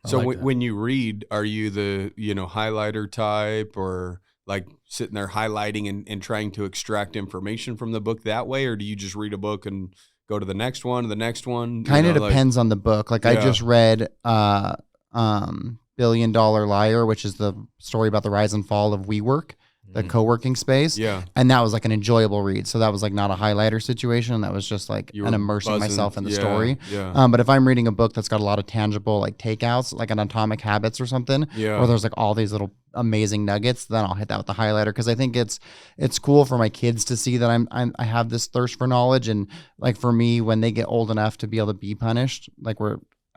So when you read, are you the highlighter type, or like sitting there highlighting and trying to extract information from the book that way, or do you just read a book and go to the next one and the next one? Kind of depends on the book. Like I just read $1 Billion Liar, which is the story about the rise and fall of WeWork, the co-working space. Yeah. And that was like an enjoyable read. So that was like not a highlighter situation. That was just like an immersing myself in the story. Yeah. But if I'm reading a book that's got a lot of tangible like takeouts, like an Atomic Habits or something, where there's like all these little amazing nuggets, then I'll hit that with the highlighter, because I think it's cool for my kids to see that I have this thirst for knowledge. And like for me, when they get old enough to be able to be punished, like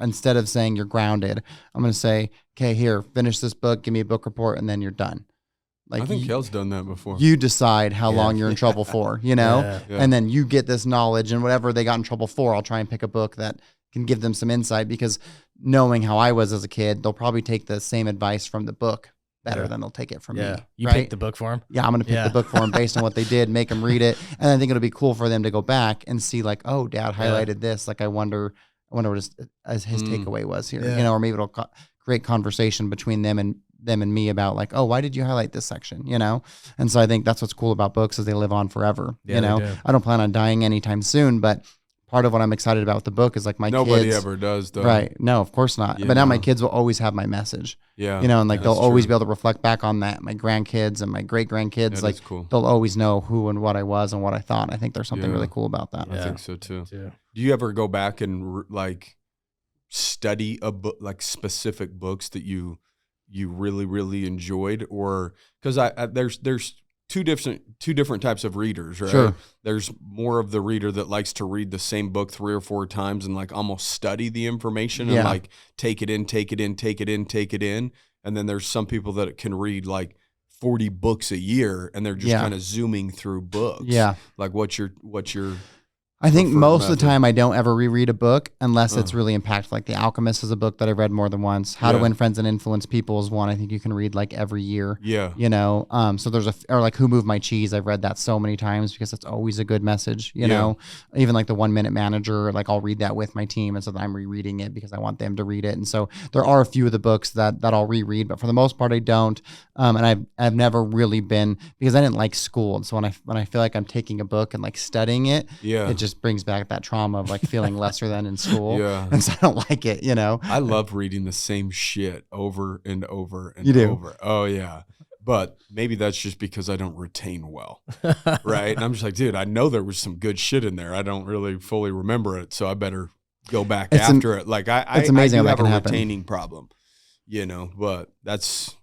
instead of saying you're grounded, I'm going to say, okay, here, finish this book, give me a book report, and then you're done. Like I think Kale's done that before. You decide how long you're in trouble for, and then you get this knowledge, and whatever they got in trouble for, I'll try and pick a book that can give them some insight, because knowing how I was as a kid, they'll probably take the same advice from the book better than they'll take it from me. You pick the book for them? Yeah, I'm going to pick the book for them based on what they did, make them read it. And I think it'll be cool for them to go back and see like, oh, Dad highlighted this. Like, I wonder what his takeaway was here, or maybe it'll create conversation between them and me about like, oh, why did you highlight this section? And so I think that's what's cool about books, is they live on forever. I don't plan on dying anytime soon, but part of what I'm excited about with the book is like nobody ever does, though. Right. No, of course not. But now my kids will always have my message. Yeah. And like they'll always be able to reflect back on that. My grandkids and my great grandkids, like cool. They'll always know who and what I was and what I thought. I think there's something really cool about that. I think so too. Yeah. Do you ever go back and like study a book, like specific books that you really, really enjoyed? Or because there's two different types of readers, right? Sure. There's more of the reader that likes to read the same book 3 or 4 times and like almost study the information and like take it in. And then there's some people that can read like 40 books a year and they're just kind of zooming through books. Yeah. Like what's your I think most of the time I don't ever reread a book unless it's really impactful. Like The Alchemist is a book that I've read more than once. How to Win Friends and Influence People is one I think you can read like every year. Yeah. So there's or like Who Moved My Cheese. I've read that so many times because it's always a good message, know. Even like The 1 Minute Manager, like I'll read that with my team, and so I'm rereading it because I want them to read it. And so there are a few of the books that I'll reread, but for the most part I don't. And I've never really been, because I didn't like school. And so when I feel like I'm taking a book and like studying it, it just brings back that trauma of like feeling lesser than in school. And so I don't like it, I love reading the same shit over and over and you do. over. Oh yeah. But maybe that's just because I don't retain well. Right. And I'm just like, dude, I know there was some good shit in there. I don't really fully remember it. So I better go back after it. Like it's amazing I do how that have can a retaining problem, but that's,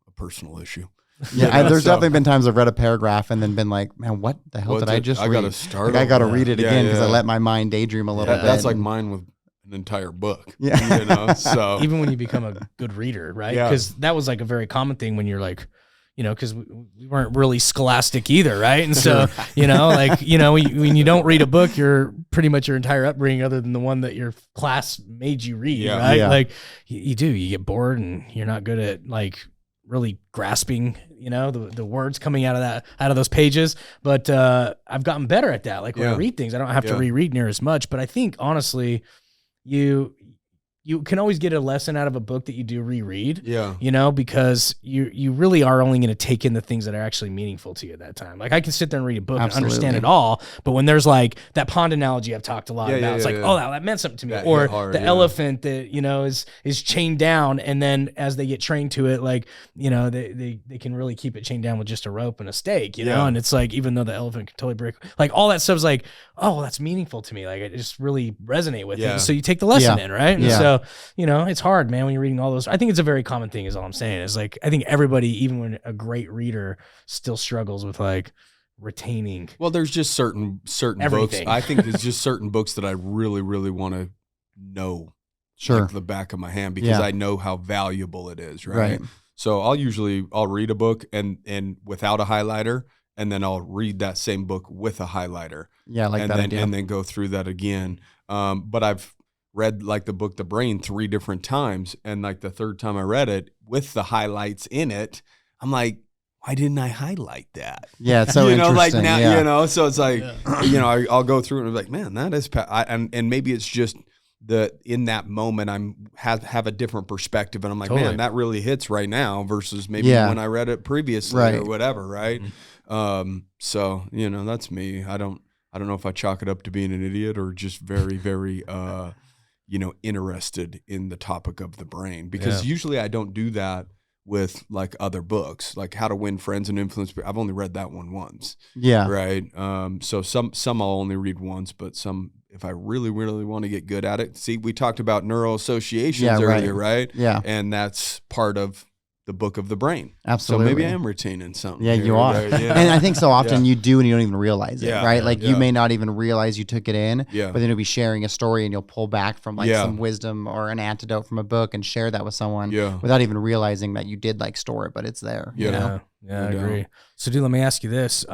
a personal issue. Yeah, there's definitely been times I've read a paragraph and then been like, man, what the hell did I just read? I got to start. I got to read it again because I let my mind daydream a little bit. That's like mine with an entire book. Yeah. So even when you become a good reader, right? Because that was like a very common thing when you're like, because we weren't really scholastic either, right? And so, when you don't read a book, you're pretty much your entire upbringing, other than the one that your class made you read, right? Yeah. Like you get bored and you're not good at like really grasping, the words coming out of those pages. But I've gotten better at that. Like when I read things, I don't have to reread near as much. But I think honestly, you can always get a lesson out of a book that you do reread, because you really are only going to take in the things that are actually meaningful to you at that time. Like I can sit there and read a book and understand it all, but when there's like that pond analogy I've talked a lot about, it's like, oh, that meant something to me. Or the elephant that, is chained down, and then as they get trained to it, like, they can really keep it chained down with just a rope and a stake, and it's like, even though the elephant can totally break, like all that stuff's like, oh, that's meaningful to me. Like I just really resonate with it. So you take the lesson in, right? And so, it's hard, man, when you're reading all those. I think it's a very common thing is all I'm saying. Is like, I think everybody, even when a great reader, still struggles with like retaining. Well, there's just certain everything. books. I think there's just certain books that I really, really want to know like the back of my hand, because I know how valuable it is, right? So I'll read a book and without a highlighter, and then I'll read that same book with a highlighter. Yeah, I like that idea. And then go through that again. But I've read like the book The Brain 3 different times, and like the third time I read it with the highlights in it, I'm like, why didn't I highlight that? Yeah, it's so interesting. Like now, so it's like, I'll go through it and be like, man, that is, and maybe it's just in that moment have a different perspective, and I'm like, man, that really hits right now versus maybe when I read it previously or whatever, right? So that's me. I don't know if I chalk it up to being an idiot or just very, very interested in the topic of the brain, because usually I don't do that with like other books, like How to Win Friends and Influence. I've only read that one once. Yeah. Right. So some I'll only read once, but some, if I really, really want to get good at it. See, we talked about neuroassociations earlier, right? Yeah. And that's part of the book of the brain. Absolutely. So maybe I am retaining something. Yeah, you are. And I think so often you do and you don't even realize it, right? Like you may not even realize you took it in, but then you'll be sharing a story and you'll pull back from like some wisdom or an antidote from a book and share that with someone without even realizing that you did like store it, but it's there. Yeah, I agree. So dude, let me ask you this.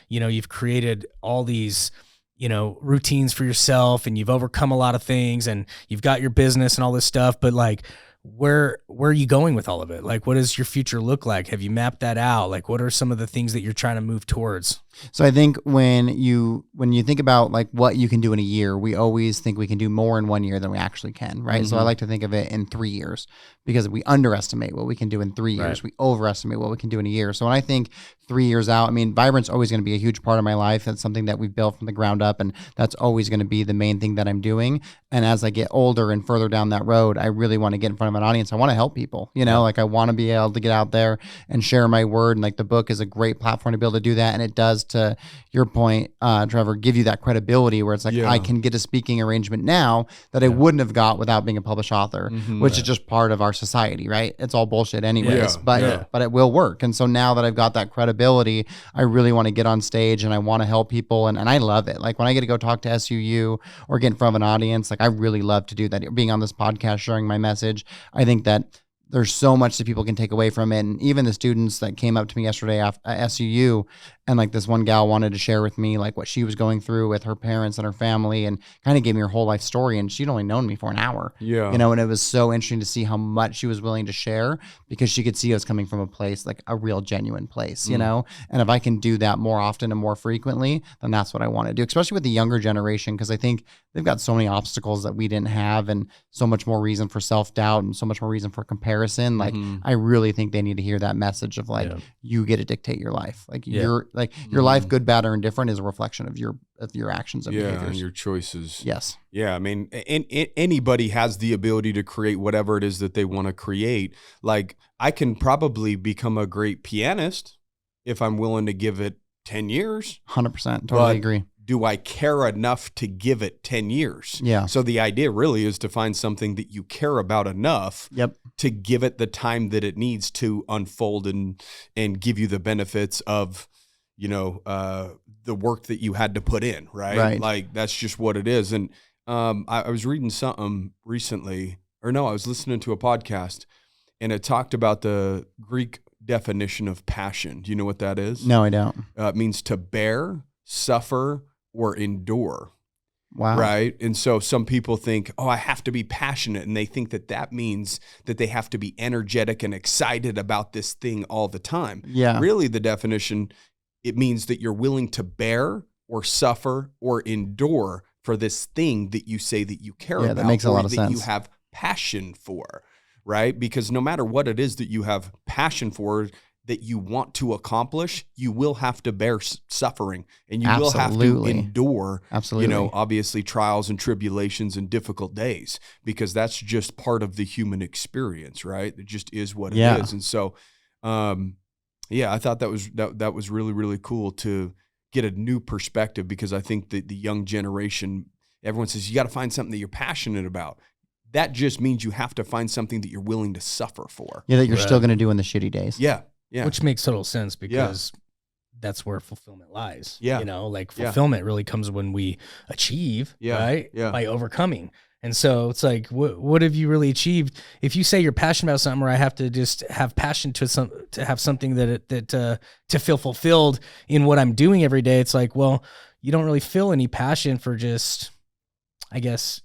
You've created all these routines for yourself, and you've overcome a lot of things, and you've got your business and all this stuff, but like, where are you going with all of it? Like, what does your future look like? Have you mapped that out? Like, what are some of the things that you're trying to move towards? So I think when you think about like what you can do in a year, we always think we can do more in 1 year than we actually can, right? Mm-hmm. So I like to think of it in 3 years, because we underestimate what we can do in 3 years. Right. We overestimate what we can do in a year. So when I think 3 years out, I mean, Vibrant's always going to be a huge part of my life. That's something that we've built from the ground up, and that's always going to be the main thing that I'm doing. And as I get older and further down that road, I really want to get in front of an audience. I want to help people, like I want to be able to get out there and share my word. And like the book is a great platform to be able to do that. And it does, to your point, Trevor, give you that credibility where it's like, I can get a speaking arrangement now that I wouldn't have got without being a published author, which is just part of our society, right? It's all bullshit anyways, but it will work. And so now that I've got that credibility, I really want to get on stage and I want to help people. And I love it. Like when I get to go talk to SUU or get in front of an audience, like I really love to do that. Being on this podcast, sharing my message, I think that there's so much that people can take away from it. And even the students that came up to me yesterday at SUU, and like this one gal wanted to share with me like what she was going through with her parents and her family, and kind of gave me her whole life story. And she'd only known me for an hour. Yeah. And it was so interesting to see how much she was willing to share, because she could see us coming from a place, like a real genuine place, And if I can do that more often and more frequently, then that's what I want to do, especially with the younger generation, because I think they've got so many obstacles that we didn't have, and so much more reason for self-doubt and so much more reason for comparison. Like I really think they need to hear that message of like, you get to dictate your life. Like your life, good, bad, or indifferent, is a reflection of your actions and behaviors. And your choices. Yes. Yeah. I mean, anybody has the ability to create whatever it is that they want to create. Like I can probably become a great pianist if I'm willing to give it 10 years. 100%. Totally agree. Do I care enough to give it 10 years? Yeah. So the idea really is to find something that you care about enough to give it the time that it needs to unfold and give you the benefits of, the work that you had to put in, right? Like that's just what it is. And I was reading something recently, I was listening to a podcast, and it talked about the Greek definition of passion. Do you know what that is? No, I don't. It means to bear, suffer, or endure. Wow. Right. And so some people think, oh, I have to be passionate. And they think that that means that they have to be energetic and excited about this thing all the time. Yeah. Really, the definition, it means that you're willing to bear or suffer or endure for this thing that you say that you care about. That makes a lot of that sense. you have passion for, right? Because no matter what it is that you have passion for, that you want to accomplish, you will have to bear suffering, and you will have to endure, obviously trials and tribulations and difficult days, because that's just part of the human experience, right? It just is what it is. And so, I thought that was really, really cool to get a new perspective, because I think that the young generation, everyone says, you got to find something that you're passionate about. That just means you have to find something that you're willing to suffer for. Yeah, that you're still going to do in the shitty days. Yeah. Yeah. Which makes total sense, because that's where fulfillment lies. Yeah. Fulfillment really comes when we achieve, right? Yeah. By overcoming. And so it's like, what have you really achieved? If you say you're passionate about something, or I have to just have passion to have something to feel fulfilled in what I'm doing every day, it's like, well, you don't really feel any passion for just, I guess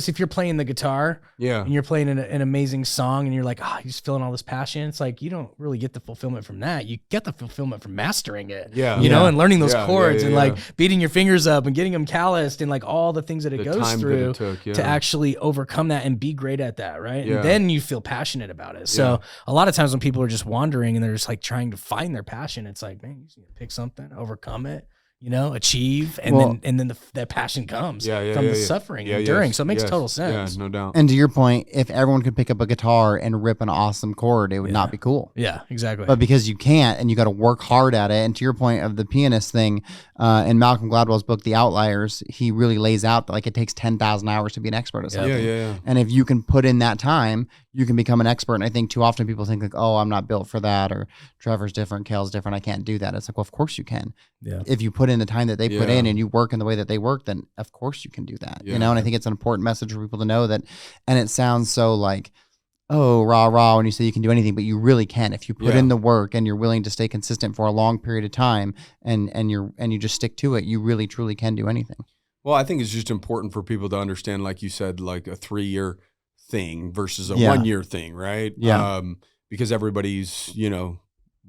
if you're playing the guitar and you're playing an amazing song and you're like, you're just feeling all this passion, it's like, you don't really get the fulfillment from that. You get the fulfillment from mastering it, and learning those chords and like beating your fingers up and getting them calloused and like all the things that it goes through to actually overcome that and be great at that. Right. And then you feel passionate about it. So a lot of times when people are just wandering and they're just like trying to find their passion, it's like, man, you just need to pick something, overcome it, achieve, and then that passion comes from the suffering and enduring. So it makes total sense. Yeah, no doubt. And to your point, if everyone could pick up a guitar and rip an awesome chord, it would not be cool. Yeah, exactly. But because you can't, and you got to work hard at it. And to your point of the pianist thing, in Malcolm Gladwell's book, The Outliers, he really lays out that like it takes 10,000 hours to be an expert at something. Yeah. And if you can put in that time, you can become an expert. And I think too often people think like, oh, I'm not built for that, or Trevor's different, Kale's different, I can't do that. It's like, well, of course you can. Yeah. If you put in the time that they put in and you work in the way that they work, then of course you can do that. And I think it's an important message for people to know that. And it sounds so like, oh, rah when you say you can do anything, but you really can if you put in the work and you're willing to stay consistent for a long period of time, and you just stick to it. You really truly can do anything. Well, I think it's just important for people to understand, like you said, like a 3-year thing versus a 1-year thing, right? Yeah. Because everybody's,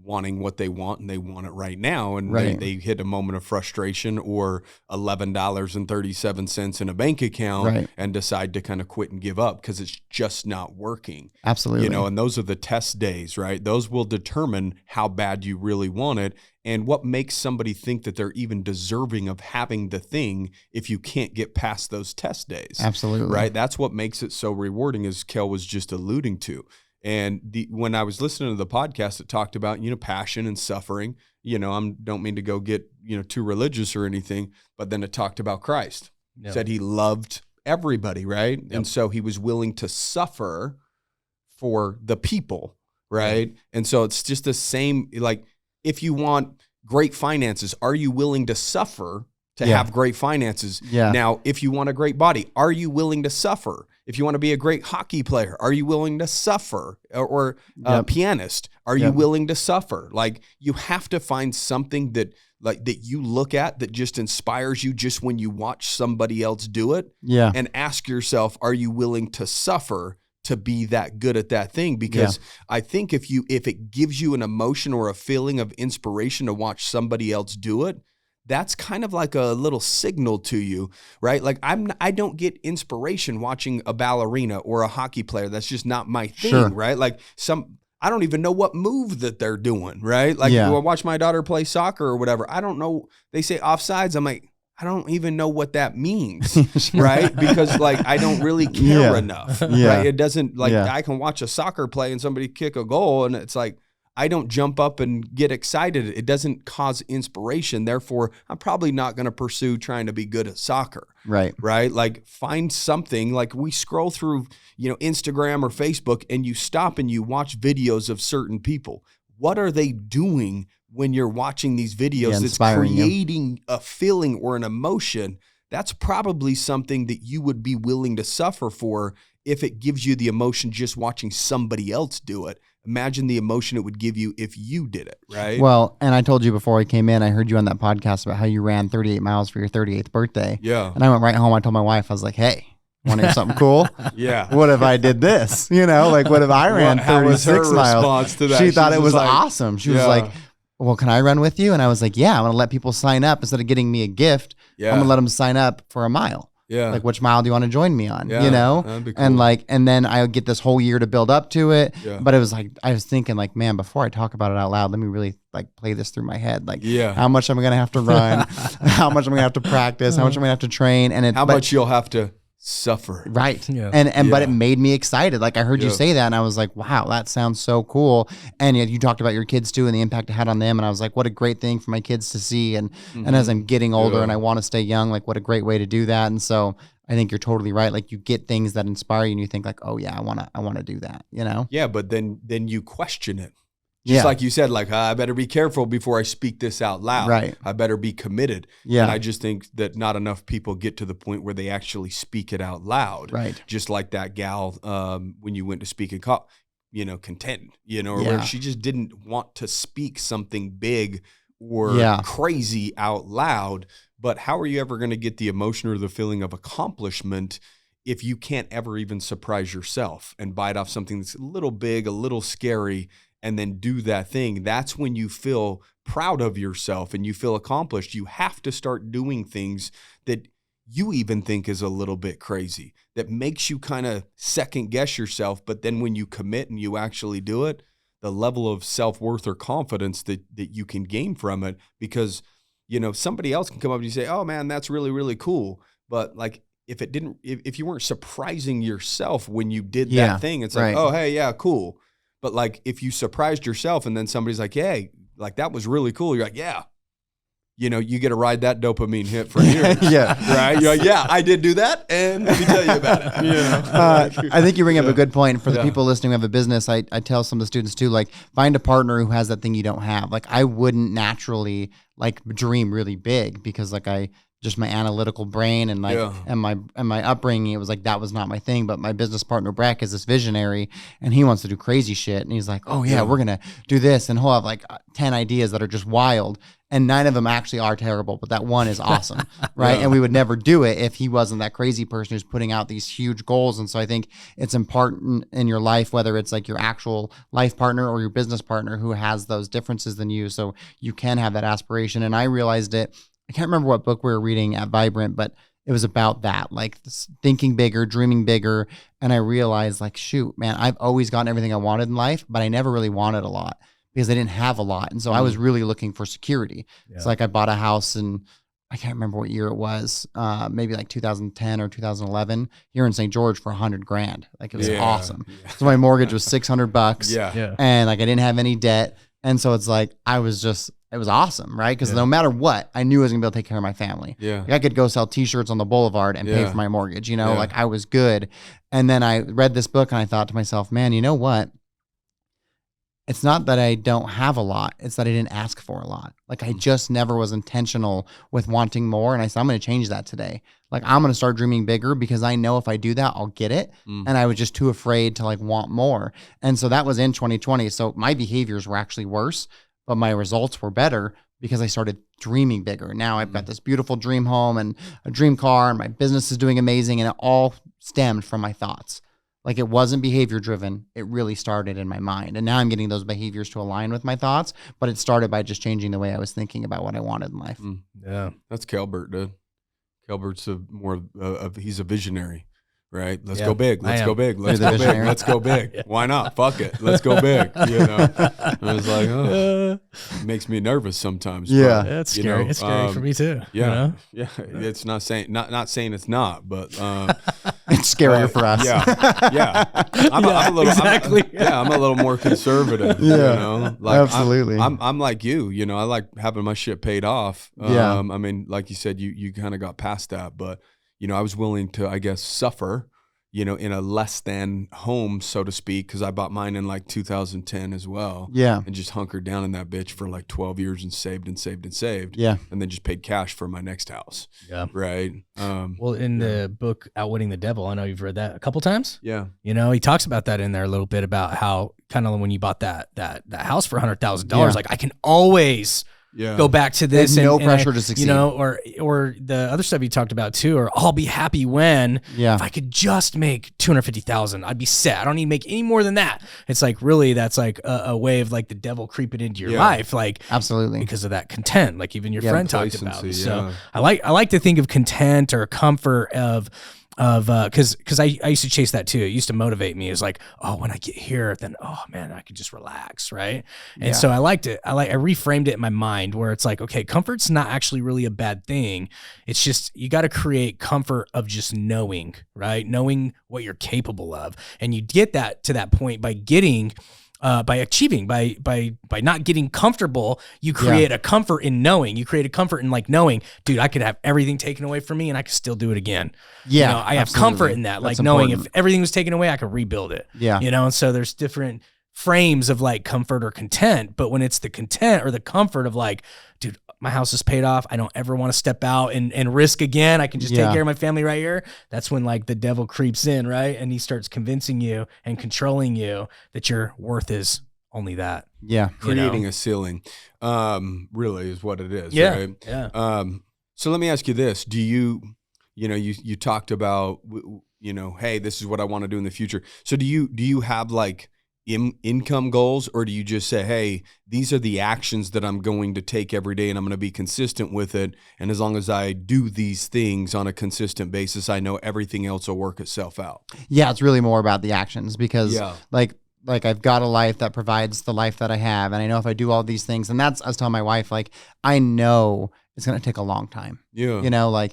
wanting what they want, and they want it right now, and they hit a moment of frustration or $11.37 in a bank account and decide to kind of quit and give up because it's just not working. Absolutely. And those are the test days, right? Those will determine how bad you really want it, and what makes somebody think that they're even deserving of having the thing if you can't get past those test days. Absolutely. Right? That's what makes it so rewarding, as Kale was just alluding to. And when I was listening to the podcast, it talked about, passion and suffering. I don't mean to go get, too religious or anything, but then it talked about Christ. Yep. Said he loved everybody, right? Yep. And so he was willing to suffer for the people, right? Yep. And so it's just the same, like, if you want great finances, are you willing to suffer to have great finances? Yeah. Now, if you want a great body, are you willing to suffer? If you want to be a great hockey player, are you willing to suffer? Or a pianist, are you willing to suffer? Like, you have to find something that you look at that just inspires you just when you watch somebody else do it. Yeah. And ask yourself, are you willing to suffer to be that good at that thing? Because I think if it gives you an emotion or a feeling of inspiration to watch somebody else do it, that's kind of like a little signal to you, right? Like I don't get inspiration watching a ballerina or a hockey player. That's just not my thing, right? Like I don't even know what move that they're doing, right? Like I watch my daughter play soccer or whatever. I don't know. They say offsides. I'm like, I don't even know what that means, right? Because like I don't really care enough, right? It doesn't I can watch a soccer play and somebody kick a goal and it's like, I don't jump up and get excited. It doesn't cause inspiration. Therefore, I'm probably not going to pursue trying to be good at soccer. Right. Right. Like find something. Like we scroll through, Instagram or Facebook, and you stop and you watch videos of certain people. What are they doing when you're watching these videos that's creating a feeling or an emotion? That's probably something that you would be willing to suffer for if it gives you the emotion just watching somebody else do it imagine the emotion it would give you if you did it, right? Well, and I told you before I came in, I heard you on that podcast about how you ran 38 miles for your 38th birthday. Yeah. And I went right home. I told my wife, I was like, hey, want to hear something cool? Yeah. What if I did this? You know, like what if I ran How was her 36 miles? response to that? She thought She's it was just like, awesome. She was like, well, can I run with you? And I was like, yeah, I'm going to let people sign up instead of getting me a gift. Yeah. I'm going to let them sign up for a mile. Yeah. Like, which mile do you want to join me on? Yeah, You know? that'd be cool. And then I would get this whole year to build up to it. Yeah. But it was like, I was thinking like, man, before I talk about it out loud, let me really like play this through my head. Like, Yeah. how much am I going to have to run? How much am I going to have to practice? How much am I going to have to train? And how much you'll have to suffer. Right. Yeah. And but it made me excited. Like I heard you Yeah. say that and I was like, wow, that sounds so cool. And you talked about your kids too and the impact it had on them. And I was like, what a great thing for my kids to see. And as I'm getting older Yeah. and I want to stay young, like what a great way to do that. And so I think you're totally right. Like you get things that inspire you and you think like, oh yeah, I want to do that, you know? Yeah, but then you question it. Just Yeah. like you said, like, I better be careful before I speak this out loud. Right. I better be committed. Yeah. And I just think that not enough people get to the point where they actually speak it out loud. Right. Just like that gal when you went to speak in contend, or Yeah. where she just didn't want to speak something big or Yeah. crazy out loud. But how are you ever going to get the emotion or the feeling of accomplishment if you can't ever even surprise yourself and bite off something that's a little big, a little scary, and then do that thing? That's when you feel proud of yourself and you feel accomplished. You have to start doing things that you even think is a little bit crazy, that makes you kind of second guess yourself. But then when you commit and you actually do it, the level of self-worth or confidence that you can gain from it, because, somebody else can come up and you say, oh man, that's really, really cool. But like, if you weren't surprising yourself when you did Yeah, that thing, it's like, right. oh, hey, yeah, cool. But like, if you surprised yourself and then somebody's like, hey, like that was really cool. You're like, yeah, you get to ride that dopamine hit for years. Yeah. Right. You're like, yeah, I did do that. And let me tell you about it. I think you bring up a good point. For the Yeah. people listening who have a business, I tell some of the students too, like find a partner who has that thing you don't have. Like I wouldn't naturally like dream really big because like just my analytical brain and like Yeah. and my upbringing, it was like that was not my thing. But my business partner Breck is this visionary and he wants to do crazy shit. And he's like, oh yeah, we're gonna do this, and he'll have like 10 ideas that are just wild. And 9 of them actually are terrible, but that one is awesome, right? Yeah. And we would never do it if he wasn't that crazy person who's putting out these huge goals. And so I think it's important in your life, whether it's like your actual life partner or your business partner who has those differences than you, so you can have that aspiration. And I realized it, I can't remember what book we were reading at Vibrant, but it was about that, like this thinking bigger, dreaming bigger. And I realized like, shoot, man, I've always gotten everything I wanted in life, but I never really wanted a lot, because I didn't have a lot. And so I was really looking for security. Yeah. It's like I bought a house in, I can't remember what year it was, maybe like 2010 or 2011 here in St. George for $100,000. Like it was Yeah. awesome. So my mortgage was $600 Yeah. Yeah. and like I didn't have any debt. And so it's like, it was awesome, right? Because no matter what, I knew I was gonna be able to take care of my family. Yeah. Like I could go sell t-shirts on the boulevard and pay Yeah. for my mortgage, Yeah. like I was good. And then I read this book and I thought to myself, man, you know what? It's not that I don't have a lot. It's that I didn't ask for a lot. Like I just never was intentional with wanting more. And I said, I'm going to change that today. Like I'm going to start dreaming bigger because I know if I do that, I'll get it. And I was just too afraid to like want more. And so that was in 2020. So my behaviors were actually worse, but my results were better because I started dreaming bigger. Now I've got this beautiful dream home and a dream car and my business is doing amazing. And it all stemmed from my thoughts. Like it wasn't behavior driven. It really started in my mind. And now I'm getting those behaviors to align with my thoughts, but it started by just changing the way I was thinking about what I wanted in life. Yeah. That's Calbert, dude. Calbert's he's a visionary, right? Let's Yeah, go big. I Let's am. go big. Let's You're go the big. visionary. Let's go big. Why not? Fuck it. Let's go big. I was like, oh, it makes me nervous sometimes. Yeah. but, That's you scary. know, It's scary for me too. Yeah. Yeah. It's not saying it's not, but It's scarier for us. yeah. Yeah. I'm a little exactly. I'm a little more conservative. Yeah. Like Absolutely. I'm like you, I like having my shit paid off. Yeah. I mean, like you said, you kind of got past that, but I was willing to, I guess, suffer, you know, in a less than home, so to speak, because I bought mine in like 2010 as well. Yeah. And just hunkered down in that bitch for like 12 years and saved and saved and saved. Yeah. And then just paid cash for my next house. Yeah. Right. Well, in the book Outwitting the Devil, I know you've read that a couple times. Yeah. You know, he talks about that in there a little bit about how kind of when you bought that house for $100,000, Yeah. like I can always go back to this. There's no and pressure to succeed. You know, or the other stuff you talked about too, or I'll be happy when, if I could just make 250,000, I'd be set. I don't need to make any more than that. It's like, really, that's like a way of like the devil creeping into your life. Like, absolutely. Because of that content, like even your friend talked about. Complacency, So I like to think of content or comfort of because I used to chase that too. It used to motivate me. It's like, oh, when I get here, then oh man, I can just relax, right? And so I liked it. I reframed it in my mind where it's like, okay, comfort's not actually really a bad thing. It's just you got to create comfort of just knowing, right? Knowing what you're capable of, and you get that to that point by getting. By achieving, by not getting comfortable, you create a comfort in knowing. You create a comfort in like knowing, dude, I could have everything taken away from me and I could still do it again. Yeah, you know, I have comfort in that, That's like knowing important. if everything was taken away, I could rebuild it. Yeah. You know, and so there's different frames of like comfort or content, but when it's the content or the comfort of like, dude, my house is paid off. I don't ever want to step out and risk again. I can just take care of my family right here. That's when like the devil creeps in, right? And he starts convincing you and controlling you that your worth is only that. Yeah. Creating a ceiling, really is what it is. Yeah. Right? Yeah. So let me ask you this. Do you talked about, you know, hey, this is what I want to do in the future. So do you have like income goals, or do you just say, hey, these are the actions that I'm going to take every day and I'm going to be consistent with it. And as long as I do these things on a consistent basis, I know everything else will work itself out. Yeah. It's really more about the actions because like I've got a life that provides the life that I have. And I know if I do all these things, and that's, I was telling my wife, like, I know it's going to take a long time. Yeah. You know,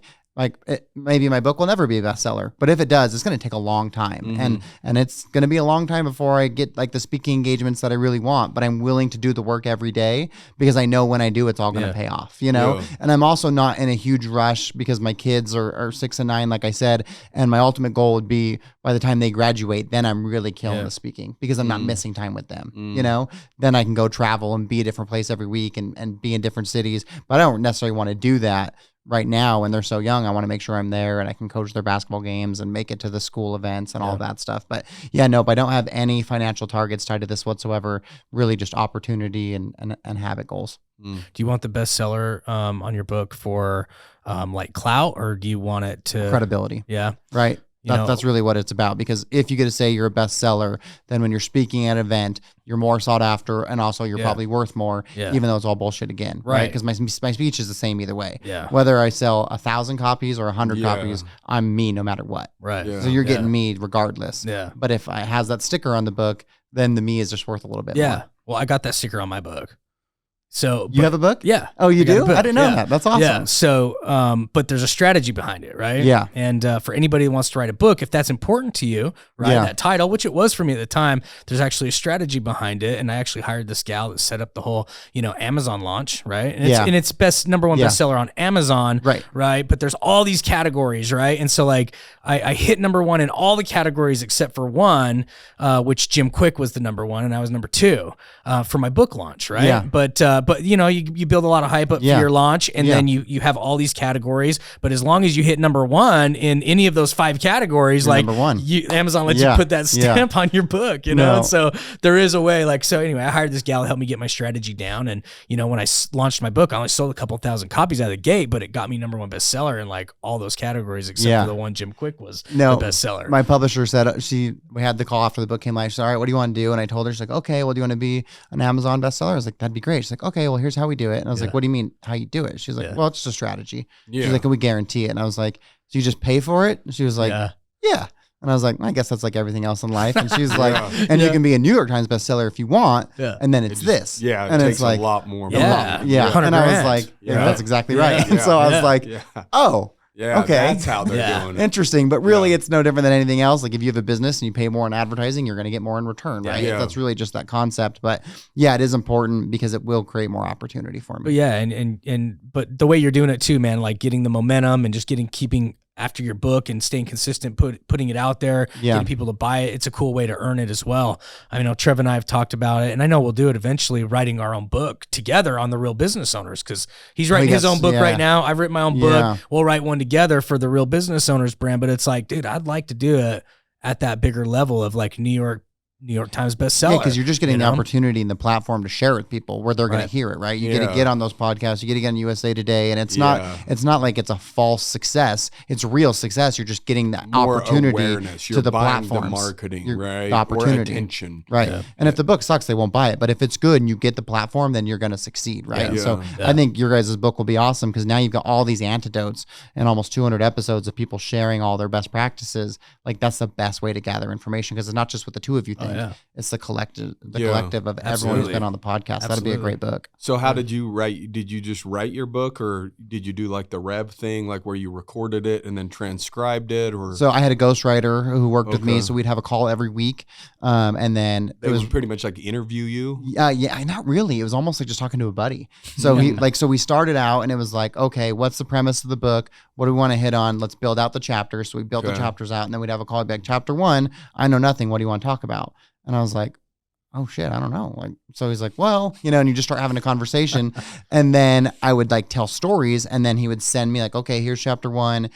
maybe my book will never be a bestseller, but if it does, it's going to take a long time. Mm-hmm. And it's going to be a long time before I get like the speaking engagements that I really want, but I'm willing to do the work every day because I know when I do, it's all going to pay off, you know? Yeah. And I'm also not in a huge rush because my kids are 6 and 9, like I said, and my ultimate goal would be by the time they graduate, then I'm really killing the speaking because I'm not missing time with them, you know? Then I can go travel and be a different place every week and be in different cities, but I don't necessarily want to do that right now when they're so young. I want to make sure I'm there and I can coach their basketball games and make it to the school events and all of that stuff. But yeah, nope, I don't have any financial targets tied to this whatsoever. Really just opportunity and habit goals. Do you want the bestseller on your book for like clout, or do you want it to Credibility. Yeah. Right. You know, That's really what it's about, because if you get to say you're a bestseller, then when you're speaking at an event, you're more sought after, and also you're probably worth more, even though it's all bullshit again, right? Because my speech is the same either way. Yeah. Whether I sell 1,000 copies or 100 copies, I'm me no matter what. Right. Yeah. So you're getting me regardless. Yeah. But if I has that sticker on the book, then the me is just worth a little bit more. Well, I got that sticker on my book. So You have a book? Yeah. Oh, you I got a do? book. I didn't know that. That's awesome. Yeah. So, but there's a strategy behind it, right? Yeah. And for anybody who wants to write a book, if that's important to you, right? Yeah. That title, which it was for me at the time, there's actually a strategy behind it. And I actually hired this gal that set up the whole, Amazon launch, right? And it's number one bestseller on Amazon, Right. Right. But there's all these categories, right? And so like I hit number one in all the categories except for one, which Jim Quick was the number one, and I was number two for my book launch, right? Yeah. But you build a lot of hype up for your launch, and then you have all these categories. But as long as you hit number one in any of those 5 categories, You're like number one. Amazon lets you put that stamp on your book, you know. No. And so there is a way. Like, so anyway, I hired this gal to help me get my strategy down, and when I launched my book, I only sold a couple thousand copies out of the gate, but it got me number one bestseller in like all those categories except for the one Jim Quick was the bestseller. My publisher said we had the call after the book came out. She said, all right, what do you want to do? And I told her, she's like, okay, well, do you want to be an Amazon bestseller? I was like, that'd be great. She's like, okay, well, here's how we do it. And I was like, what do you mean how you do it? She's like, well, it's just a strategy. She's like, can we guarantee it? And I was like, so you just pay for it? And she was like, yeah. And I was like, I guess that's like everything else in life. And she's like, and you can be a New York Times bestseller if you want. Yeah. And then it's this. Yeah. And it it's takes like a lot more. Yeah. And I was like, that's exactly right. Yeah. And so I was like, oh. Yeah, okay. That's how they're doing it. Interesting, but really it's no different than anything else. Like if you have a business and you pay more in advertising, you're going to get more in return, right? Yeah. That's really just that concept. But yeah, it is important because it will create more opportunity for me. But yeah, but the way you're doing it too, man, like getting the momentum and just keeping after your book and staying consistent, putting it out there, getting people to buy it. It's a cool way to earn it as well. I know Trev and I have talked about it, and I know we'll do it eventually, writing our own book together on the Real Business Owners, because he's writing his own book right now. I've written my own book. We'll write one together for the Real Business Owners brand. But it's like, dude, I'd like to do it at that bigger level of like New York Times bestseller. Yeah, because you're just getting the opportunity and the platform to share with people where they're going to hear it, right? You get to get on those podcasts, you get to get on USA Today, and it's not like it's a false success. It's real success. You're just getting the more opportunity to the platforms, the marketing, right? The opportunity, or attention, right? Yeah. And if the book sucks, they won't buy it. But if it's good and you get the platform, then you're going to succeed, right? And so I think your guys' book will be awesome because now you've got all these antidotes and almost 200 episodes of people sharing all their best practices. Like that's the best way to gather information because it's not just what the two of you think. It's the collective of everyone who's been on the podcast. That'd be a great book. So how did you write? Did you just write your book, or did you do like the Rev thing, like where you recorded it and then transcribed it? Or so I had a ghostwriter who worked with me, so we'd have a call every week, and then it was pretty much like interview you. Yeah, not really. It was almost like just talking to a buddy. So we started out, and it was like, okay, what's the premise of the book? What do we want to hit on? Let's build out the chapters. So we built the chapters out, and then we'd have a call back. Chapter 1, I know nothing. What do you want to talk about? And I was like, oh shit, I don't know. Like, so he's like, well, and you just start having a conversation. And then I would like tell stories, and then he would send me like, okay, here's chapter 1.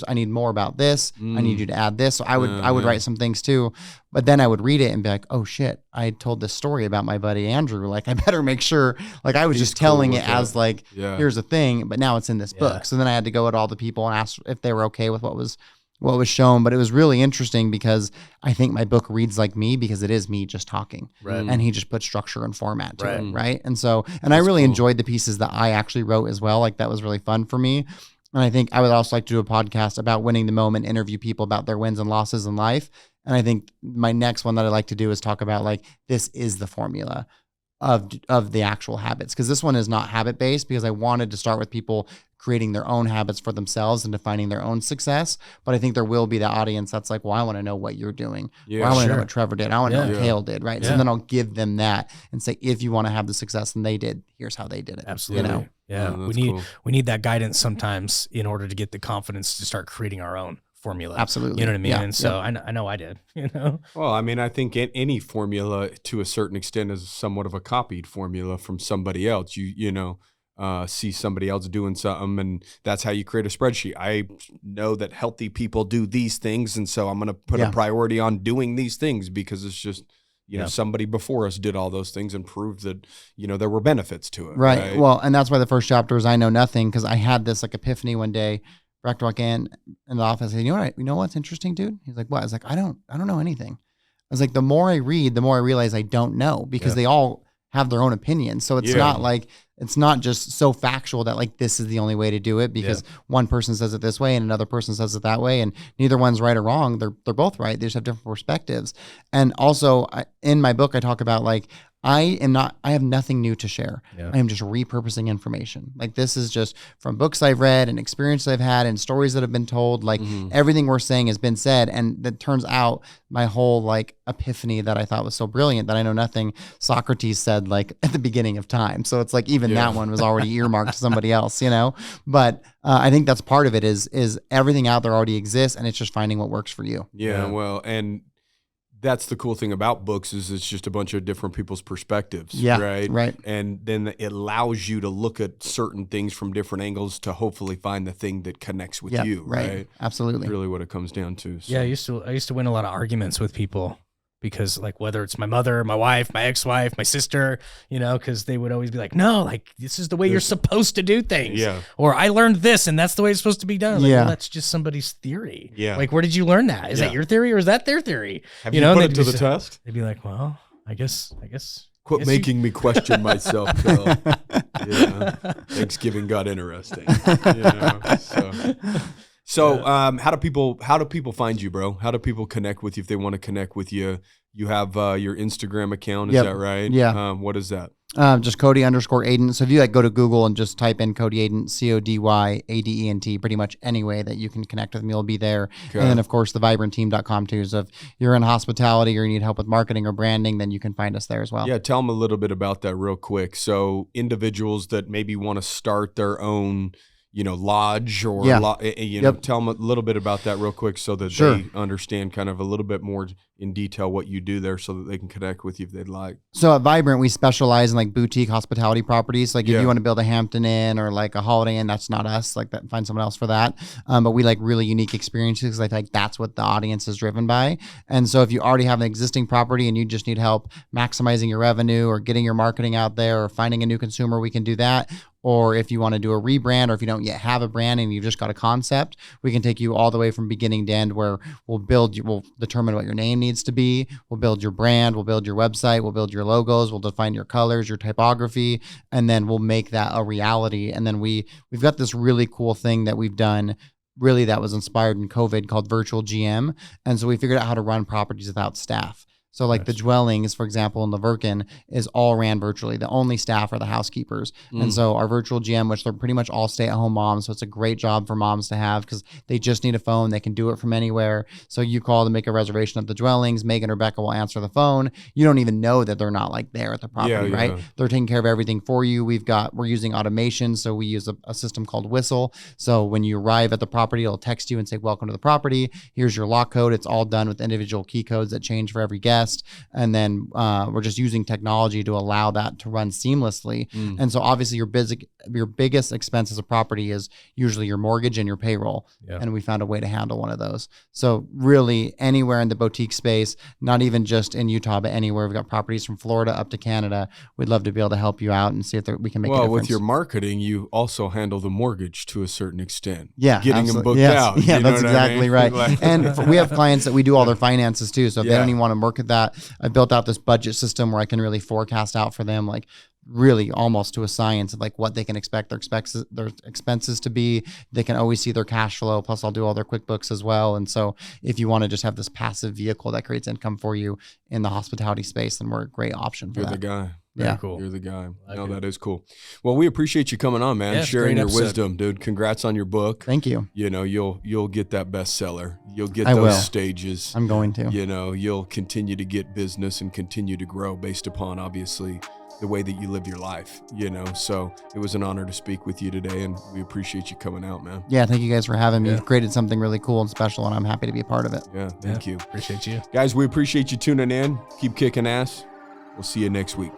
I need more about this. I need you to add this. So I would write some things too. But then I would read it and be like, oh shit, I told this story about my buddy Andrew. Like, I better make sure, like I was just telling it as like, here's a thing, but now it's in this book. So then I had to go at all the people and ask if they were okay with what was shown. But it was really interesting because I think my book reads like me because it is me just talking, and he just put structure and format to it, right? And so, and I really enjoyed the pieces that I actually wrote as well. Like that was really fun for me. And I think I would also like to do a podcast about winning the moment, interview people about their wins and losses in life. And I think my next one that I'd like to do is talk about like, this is the formula of the actual habits, because this one is not habit based, because I wanted to start with people creating their own habits for themselves and defining their own success. But I think there will be the audience that's like, well, I want to know what you're doing. I want to know what Trevor did. I want to know what Kale did, right? So then I'll give them that and say, if you want to have the success and they did, here's how they did it. Absolutely. Yeah. We need that guidance sometimes in order to get the confidence to start creating our own formula. Absolutely. You know what I mean? And so I know I did, Well, I mean, I think any formula to a certain extent is somewhat of a copied formula from somebody else. See somebody else doing something, and that's how you create a spreadsheet. I know that healthy people do these things, and so I'm going to put a priority on doing these things because it's just, somebody before us did all those things and proved that, there were benefits to it. Right. Well, and that's why the first chapter is I know nothing, because I had this like epiphany one day. Brock walked in the office and said, you know what's interesting, dude? He's like, what? I was like, I don't know anything. I was like, the more I read, the more I realize I don't know, because they all have their own opinions. So it's not like, it's not just so factual that like, this is the only way to do it, because one person says it this way and another person says it that way. And neither one's right or wrong. They're both right. They just have different perspectives. And also in my book, I talk about like, I have nothing new to share. I am just repurposing information. Like this is just from books I've read and experiences I've had and stories that have been told. Like everything we're saying has been said. And that turns out my whole like epiphany that I thought was so brilliant that I know nothing, Socrates said like at the beginning of time. So it's like even that one was already earmarked to somebody else, But I think that's part of it is everything out there already exists, and it's just finding what works for you. Yeah. Well, and that's the cool thing about books is it's just a bunch of different people's perspectives. Right. And then it allows you to look at certain things from different angles to hopefully find the thing that connects with you. Right. Absolutely. That's really what it comes down to. So. Yeah. I used to win a lot of arguments with people because like whether it's my mother, my wife, my ex-wife, my sister, because they would always be like, no, like this is the way you're supposed to do things. Yeah. Or I learned this and that's the way it's supposed to be done. Like, well, that's just somebody's theory. Yeah. Like, where did you learn that? Is that your theory or is that their theory? Have you put it to the test? They'd be like, well, I guess. Quit making me question myself, Bill. Thanksgiving got interesting. So how do people find you, bro? How do people connect with you if they want to connect with you? You have your Instagram account, is that right? Yeah. What is that? Just Cody_Adent. So if you like go to Google and just type in Cody Adent, CODYADENT, pretty much any way that you can connect with me will be there. Okay. And then of course the vibrantteam.com too. So if you're in hospitality or you need help with marketing or branding, then you can find us there as well. Yeah. Tell them a little bit about that real quick. So individuals that maybe want to start their own, lodge or, Yeah. Yep. Tell them a little bit about that real quick so that Sure. they understand kind of a little bit more in detail what you do there so that they can connect with you if they'd like. So at Vibrant, we specialize in like boutique hospitality properties. Like if you want to build a Hampton Inn or like a Holiday Inn, that's not us. Like that, find someone else for that. But we like really unique experiences because I feel like that's what the audience is driven by. And so if you already have an existing property and you just need help maximizing your revenue or getting your marketing out there or finding a new consumer, we can do that. Or if you want to do a rebrand, or if you don't yet have a brand and you've just got a concept, we can take you all the way from beginning to end where we'll determine what your name needs to be. We'll build your brand. We'll build your website. We'll build your logos. We'll define your colors, your typography, and then we'll make that a reality. And then we've got this really cool thing that we've done really that was inspired in COVID called virtual GM. And so we figured out how to run properties without staff. So like the dwellings, for example, in the Virkin is all ran virtually. The only staff are the housekeepers. And so our virtual GM, which they're pretty much all stay-at-home moms. So it's a great job for moms to have because they just need a phone. They can do it from anywhere. So you call to make a reservation at the dwellings. Megan or Becca will answer the phone. You don't even know that they're not like there at the property, right? They're taking care of everything for you. We're using automation. So we use a system called Whistle. So when you arrive at the property, it'll text you and say, welcome to the property. Here's your lock code. It's all done with individual key codes that change for every guest. And then we're just using technology to allow that to run seamlessly. And so obviously your biggest expense as a property is usually your mortgage and your payroll. And we found a way to handle one of those. So really anywhere in the boutique space, not even just in Utah, but anywhere. We've got properties from Florida up to Canada. We'd love to be able to help you out and see if we can make a difference. Well, with your marketing, you also handle the mortgage to a certain extent. Yeah. Getting them booked out. Yeah, that's exactly right. Like, and we have clients that we do all their finances too. So if they don't even want to work at that, I built out this budget system where I can really forecast out for them, like really almost to a science of like what they can expect their expenses to be. They can always see their cash flow. Plus I'll do all their QuickBooks as well. And so if you want to just have this passive vehicle that creates income for you in the hospitality space, then we're a great option for You're that. the guy. Yeah. Cool. You're the guy. No, that is cool. Well, we appreciate you coming on, man. Yeah, sharing your great episode. wisdom, dude. Congrats on your book. Thank you. You'll get that bestseller. You'll get I those will. stages. I'm going to. You'll continue to get business and continue to grow based upon obviously the way that you live your life, So it was an honor to speak with you today, and we appreciate you coming out, man. Yeah, thank you guys for having me. Yeah. You've created something really cool and special, and I'm happy to be a part of it. Yeah, thank you. Appreciate you. Guys, we appreciate you tuning in. Keep kicking ass. We'll see you next week.